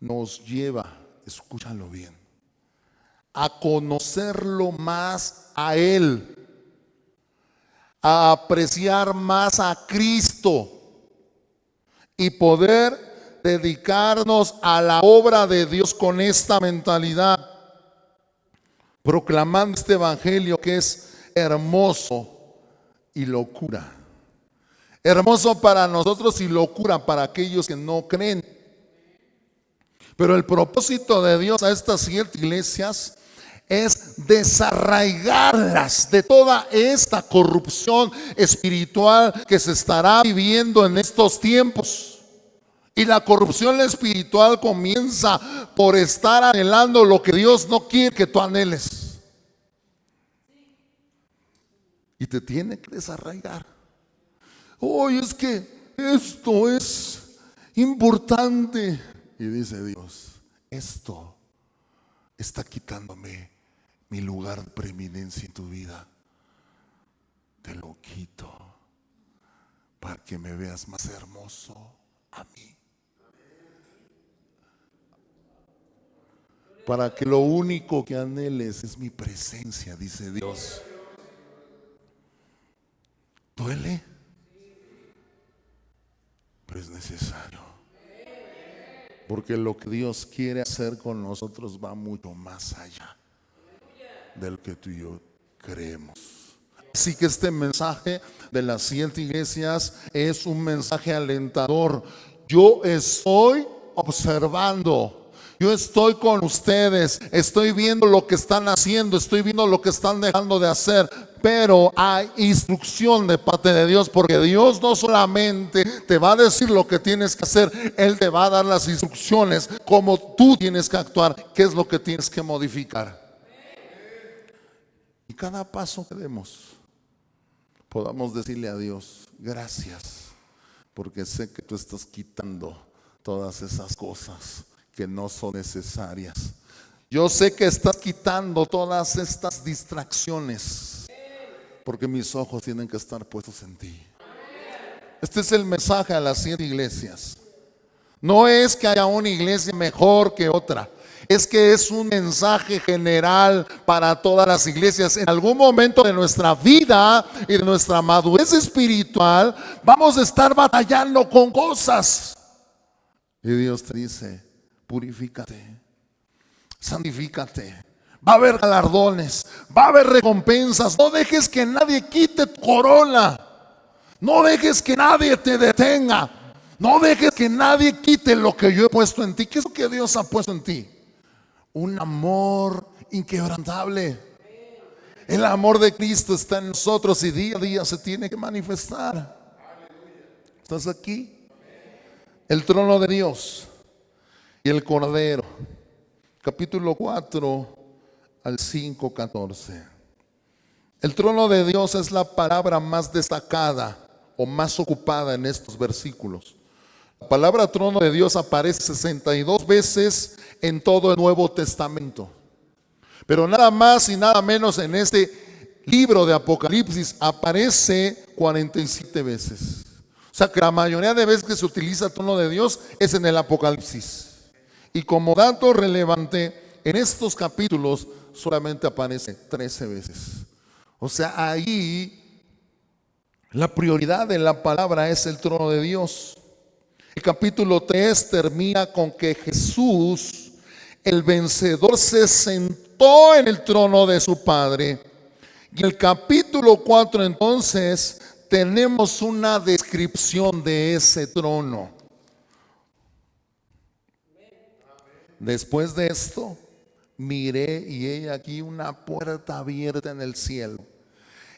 nos lleva, escúchalo bien, a conocerlo más a Él, a apreciar más a Cristo y poder dedicarnos a la obra de Dios con esta mentalidad, proclamando este evangelio que es hermoso y locura. Hermoso para nosotros y locura para aquellos que no creen. Pero el propósito de Dios a estas 7 iglesias es desarraigarlas de toda esta corrupción espiritual que se estará viviendo en estos tiempos. Y la corrupción espiritual comienza por estar anhelando lo que Dios no quiere que tú anheles. Y te tiene que desarraigar. Hoy es que esto es importante. Y dice Dios, esto está quitándome mi lugar de preeminencia en tu vida. Te lo quito para que me veas más hermoso a mí. Para que lo único que anheles es mi presencia, dice Dios. ¿Duele? Pero es necesario. Porque lo que Dios quiere hacer con nosotros va mucho más allá de lo que tú y yo creemos. Así que este mensaje de las 7 iglesias es un mensaje alentador. Yo estoy observando. Yo estoy con ustedes, estoy viendo lo que están haciendo, estoy viendo lo que están dejando de hacer, pero hay instrucción de parte de Dios, porque Dios no solamente te va a decir lo que tienes que hacer, Él te va a dar las instrucciones, cómo tú tienes que actuar, qué es lo que tienes que modificar. Y cada paso que demos, podamos decirle a Dios, gracias, porque sé que tú estás quitando todas esas cosas que no son necesarias. Yo sé que estás quitando todas estas distracciones, porque mis ojos tienen que estar puestos en ti. Este es el mensaje a las 7 iglesias. No es que haya una iglesia mejor que otra, es que es un mensaje general para todas las iglesias. En algún momento de nuestra vida y de nuestra madurez espiritual vamos a estar batallando con cosas, y Dios te dice, purifícate, santifícate. Va a haber galardones, va a haber recompensas. No dejes que nadie quite tu corona. No dejes que nadie te detenga. No dejes que nadie quite lo que yo he puesto en ti. ¿Qué es lo que Dios ha puesto en ti? Un amor inquebrantable. El amor de Cristo está en nosotros y día a día se tiene que manifestar. ¿Estás aquí? El trono de Dios y el Cordero, capítulo 4 al 5:14. El trono de Dios es la palabra más destacada o más ocupada en estos versículos. La palabra trono de Dios aparece 62 veces en todo el Nuevo Testamento, pero nada más y nada menos en este libro de Apocalipsis aparece 47 veces. O sea que la mayoría de veces que se utiliza el trono de Dios es en el Apocalipsis. Y como dato relevante, en estos capítulos solamente aparece 13 veces. O sea, ahí la prioridad de la palabra es el trono de Dios. El capítulo 3 termina con que Jesús, el vencedor, se sentó en el trono de su Padre. Y el capítulo 4 entonces tenemos una descripción de ese trono. Después de esto, miré y he aquí una puerta abierta en el cielo.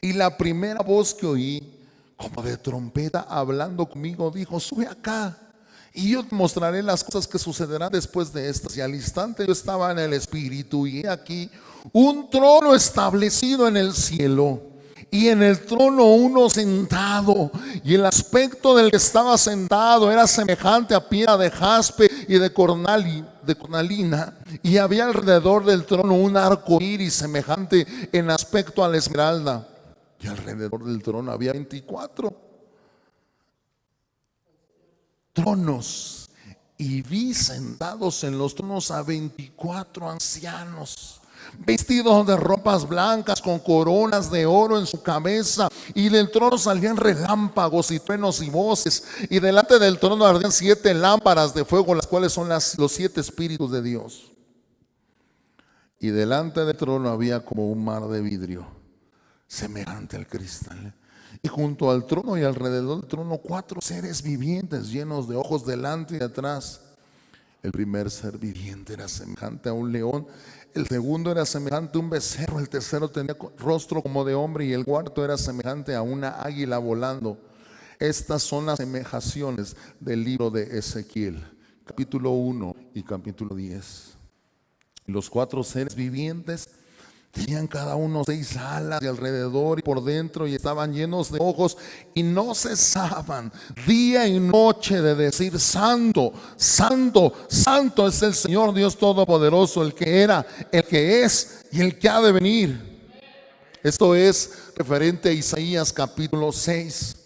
Y la primera voz que oí, como de trompeta hablando conmigo, dijo, sube acá y yo te mostraré las cosas que sucederán después de estas. Y al instante yo estaba en el Espíritu y he aquí un trono establecido en el cielo. y en el trono uno sentado, y el aspecto del que estaba sentado era semejante a piedra de jaspe y de cornalina, y había alrededor del trono un arco iris semejante en aspecto a la esmeralda, y alrededor del trono había 24 tronos, y vi sentados en los tronos a 24 ancianos, vestidos de ropas blancas, con coronas de oro en su cabeza, y del trono salían relámpagos y truenos y voces, y delante del trono ardían 7 lámparas de fuego, las cuales son los 7 espíritus de Dios. Y delante del trono había como un mar de vidrio, semejante al cristal. Y junto al trono y alrededor del trono 4 seres vivientes llenos de ojos delante y atrás. El primer ser viviente era semejante a un león, el segundo era semejante a un becerro, el tercero tenía rostro como de hombre y el cuarto era semejante a una águila volando. Estas son las semejaciones del libro de Ezequiel, capítulo 1 y capítulo 10. Los 4 seres vivientes tenían cada uno 6 alas de alrededor y por dentro, y estaban llenos de ojos, y no cesaban día y noche de decir: santo, santo, santo es el Señor Dios Todopoderoso, el que era, el que es y el que ha de venir. Esto es referente a Isaías capítulo 6.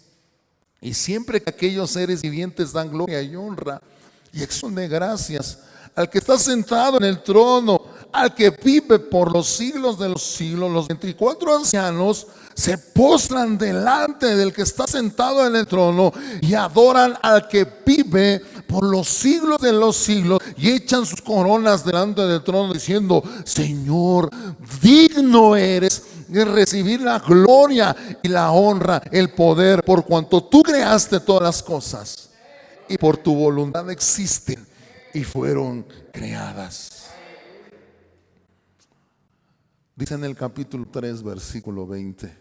Y siempre que aquellos seres vivientes dan gloria y honra y acción de gracias al que está sentado en el trono, al que vive por los siglos de los siglos, los 24 ancianos se postran delante del que está sentado en el trono y adoran al que vive por los siglos de los siglos, y echan sus coronas delante del trono diciendo: Señor, digno eres de recibir la gloria y la honra, el poder, por cuanto tú creaste todas las cosas y por tu voluntad existen y fueron creadas. Dice en el capítulo 3, versículo 20: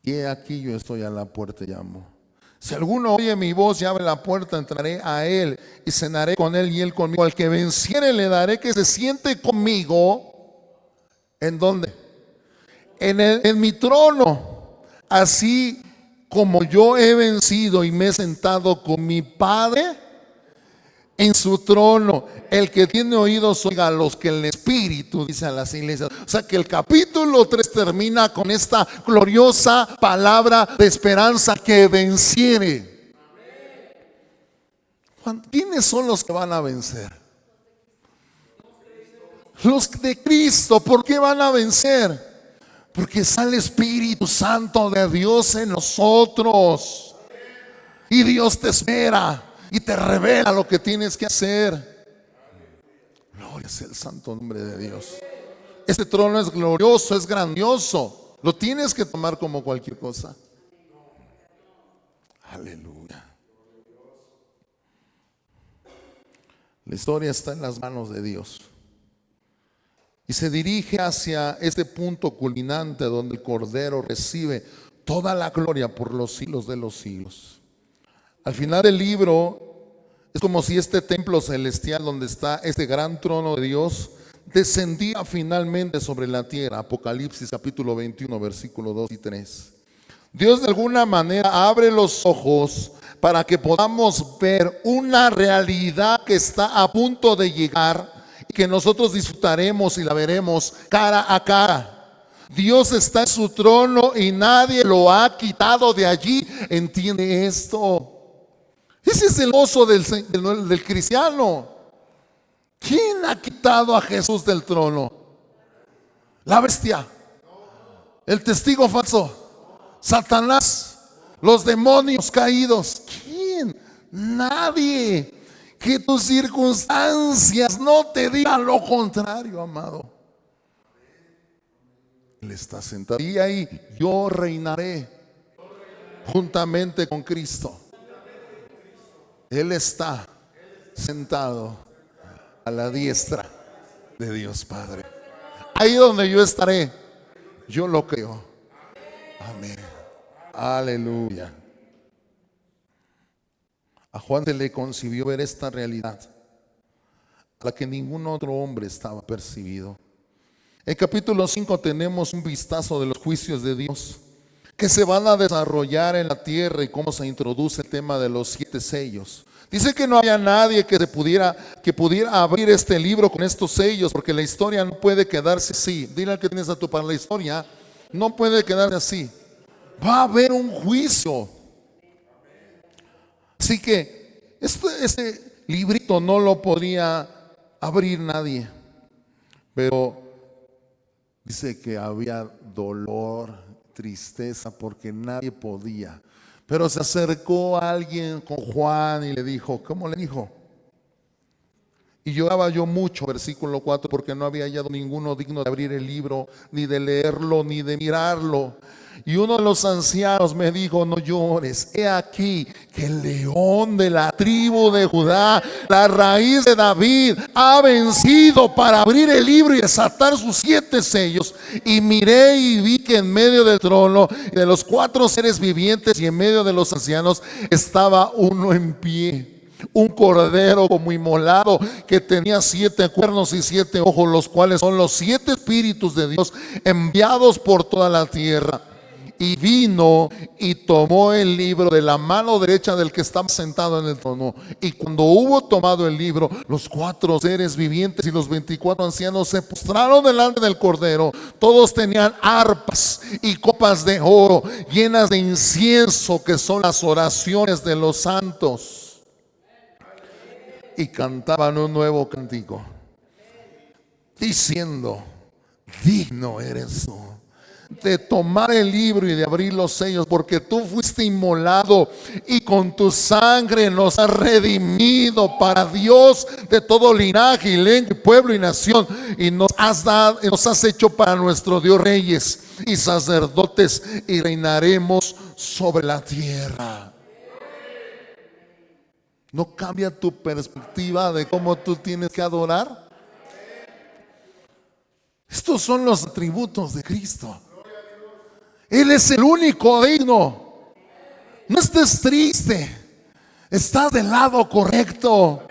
y he aquí yo estoy a la puerta y llamo. Si alguno oye mi voz y abre la puerta, entraré a él y cenaré con él y él conmigo. Al que venciere le daré que se siente conmigo. ¿En dónde? En mi trono, así como yo he vencido y me he sentado con mi Padre en su trono. El que tiene oídos oiga a los que el Espíritu dice a las iglesias. O sea que el capítulo 3 termina con esta gloriosa palabra de esperanza: que venciere. ¿Quiénes son los que van a vencer? Los de Cristo. ¿Por qué van a vencer? Porque está el Espíritu Santo de Dios en nosotros, y Dios te espera y te revela lo que tienes que hacer. Gloria es el santo nombre de Dios. Este trono es glorioso, es grandioso. Lo tienes que tomar como cualquier cosa. Aleluya. La historia está en las manos de Dios y se dirige hacia este punto culminante donde el Cordero recibe toda la gloria por los siglos de los siglos. Al final del libro es como si este templo celestial donde está este gran trono de Dios descendía finalmente sobre la tierra. Apocalipsis capítulo 21, versículos 2 y 3. Dios de alguna manera abre los ojos para que podamos ver una realidad que está a punto de llegar y que nosotros disfrutaremos y la veremos cara a cara. Dios está en su trono y nadie lo ha quitado de allí. ¿Entiende esto? Ese es el gozo del cristiano. ¿Quién ha quitado a Jesús del trono? La bestia, el testigo falso, Satanás, los demonios caídos. ¿Quién? Nadie. Que tus circunstancias no te digan lo contrario, amado. Él está sentado y ahí yo reinaré juntamente con Cristo. Él está sentado a la diestra de Dios Padre. Ahí donde yo estaré, yo lo creo. Amén. Aleluya. A Juan se le concibió ver esta realidad, a la que ningún otro hombre estaba percibido. En capítulo 5 tenemos un vistazo de los juicios de Dios. que se van a desarrollar en la tierra y cómo se introduce el tema de los 7 sellos. Dice que no había nadie que pudiera abrir este libro con estos sellos, porque la historia no puede quedarse así. Dile al que tienes a tu par, la historia no puede quedarse así. Va a haber un juicio. Así que este librito no lo podía abrir nadie. Pero dice que había dolor, tristeza, porque nadie podía. Pero se acercó a alguien con Juan y le dijo, ¿cómo le dijo? Y lloraba yo mucho, versículo 4, porque no había hallado ninguno digno de abrir el libro, ni de leerlo, ni de mirarlo. Y uno de los ancianos me dijo, no llores, he aquí que el león de la tribu de Judá, la raíz de David, ha vencido para abrir el libro y desatar sus 7 sellos. Y miré y vi que en medio del trono y de los 4 seres vivientes y en medio de los ancianos estaba uno en pie. Un cordero como inmolado, que tenía 7 cuernos y 7 ojos, los cuales son los 7 espíritus de Dios enviados por toda la tierra. Y vino y tomó el libro de la mano derecha del que estaba sentado en el trono. Y cuando hubo tomado el libro, los 4 seres vivientes y los 24 ancianos se postraron delante del cordero. Todos tenían arpas y copas de oro llenas de incienso, que son las oraciones de los santos. Y cantaban un nuevo cántico, diciendo, digno eres tú de tomar el libro y de abrir los sellos, porque tú fuiste inmolado y con tu sangre nos has redimido para Dios de todo linaje y lengua, pueblo y nación, y nos has hecho para nuestro Dios reyes y sacerdotes, y reinaremos sobre la tierra. ¿No cambia tu perspectiva de cómo tú tienes que adorar? Estos son los atributos de Cristo. Él es el único digno. No estés triste, estás del lado correcto.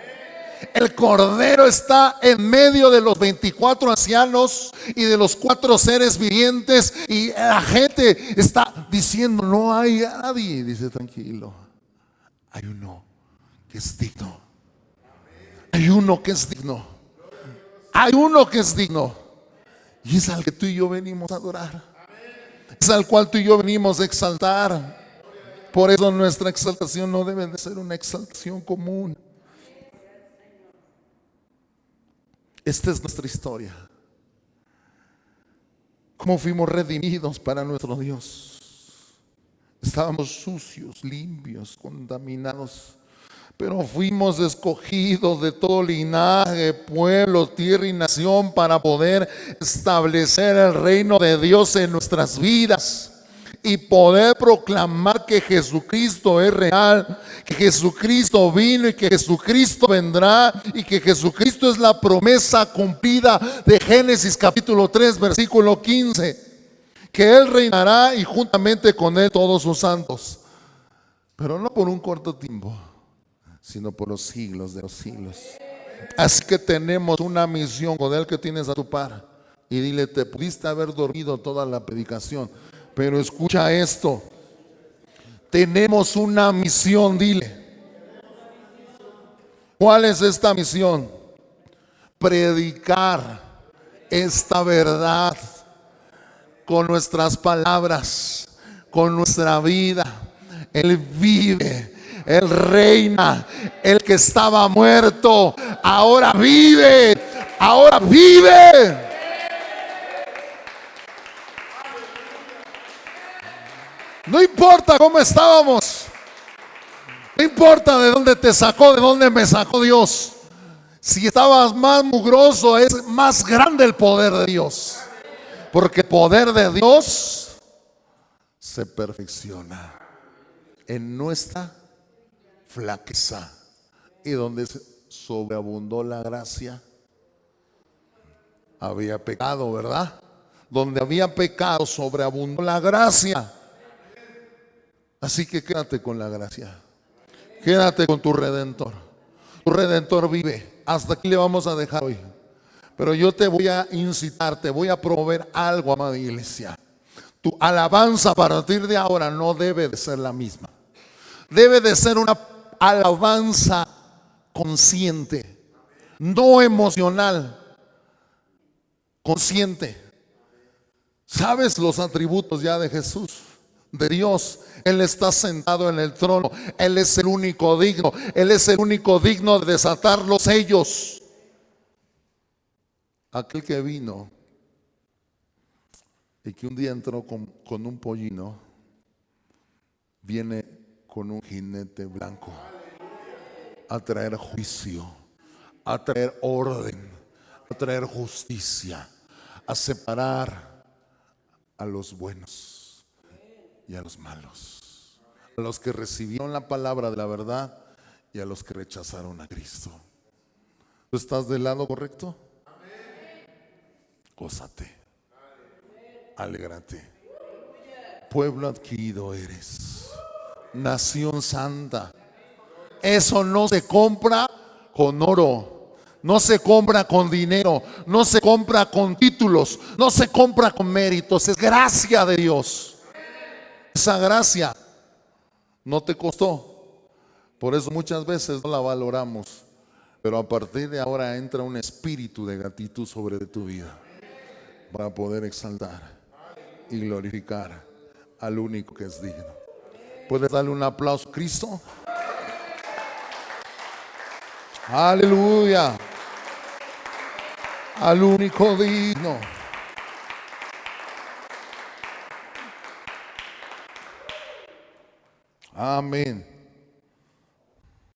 El cordero está en medio de los 24 ancianos y de los 4 seres vivientes, y la gente está diciendo, no hay nadie. Dice, tranquilo, hay uno que es digno. Hay uno que es digno. Hay uno que es digno. Y es al que tú y yo venimos a adorar. Es al cual tú y yo venimos a exaltar. Por eso nuestra exaltación no debe de ser una exaltación común. Esta es nuestra historia. Cómo fuimos redimidos para nuestro Dios. Estábamos sucios, limpios, contaminados, pero fuimos escogidos de todo linaje, pueblo, tierra y nación, para poder establecer el reino de Dios en nuestras vidas y poder proclamar que Jesucristo es real, que Jesucristo vino y que Jesucristo vendrá, y que Jesucristo es la promesa cumplida de Génesis capítulo 3 versículo 15, que Él reinará y juntamente con Él todos sus santos, pero no por un corto tiempo, sino por los siglos de los siglos. Así que tenemos una misión con el que tienes a tu par, y dile, te pudiste haber dormido toda la predicación, pero escucha esto, tenemos una misión. Dile, ¿cuál es esta misión? Predicar esta verdad con nuestras palabras, con nuestra vida. Él vive, Él reina. El que estaba muerto ahora vive, ahora vive. No importa cómo estábamos, no importa de dónde te sacó, de dónde me sacó Dios. Si estabas más mugroso, es más grande el poder de Dios, porque el poder de Dios se perfecciona en nuestra flaqueza. Y donde sobreabundó la gracia, había pecado, ¿verdad? Donde había pecado, sobreabundó la gracia. Así que quédate con la gracia, quédate con tu Redentor. Tu Redentor vive. Hasta aquí le vamos a dejar hoy, pero yo te voy a incitar, te voy a proveer algo, amada iglesia. Tu alabanza a partir de ahora no debe de ser la misma. Debe de ser una alabanza consciente, no emocional, consciente. ¿Sabes los atributos ya de Jesús? De Dios. Él está sentado en el trono. Él es el único digno. Él es el único digno de desatar los sellos. Aquel que vino y que un día entró con un pollino, viene con un jinete blanco a traer juicio, a traer orden, a traer justicia, a separar a los buenos y a los malos, a los que recibieron la palabra de la verdad y a los que rechazaron a Cristo. ¿Tú estás del lado correcto? Gózate, alégrate. Pueblo adquirido eres, nación santa. Eso no se compra con oro, no se compra con dinero, no se compra con títulos, no se compra con méritos. Es gracia de Dios. Esa gracia no te costó. Por eso muchas veces no la valoramos. Pero a partir de ahora entra un espíritu de gratitud sobre tu vida, para poder exaltar y glorificar al único que es digno. ¿Puedes darle un aplauso a Cristo? Aleluya. Al único digno. Amén.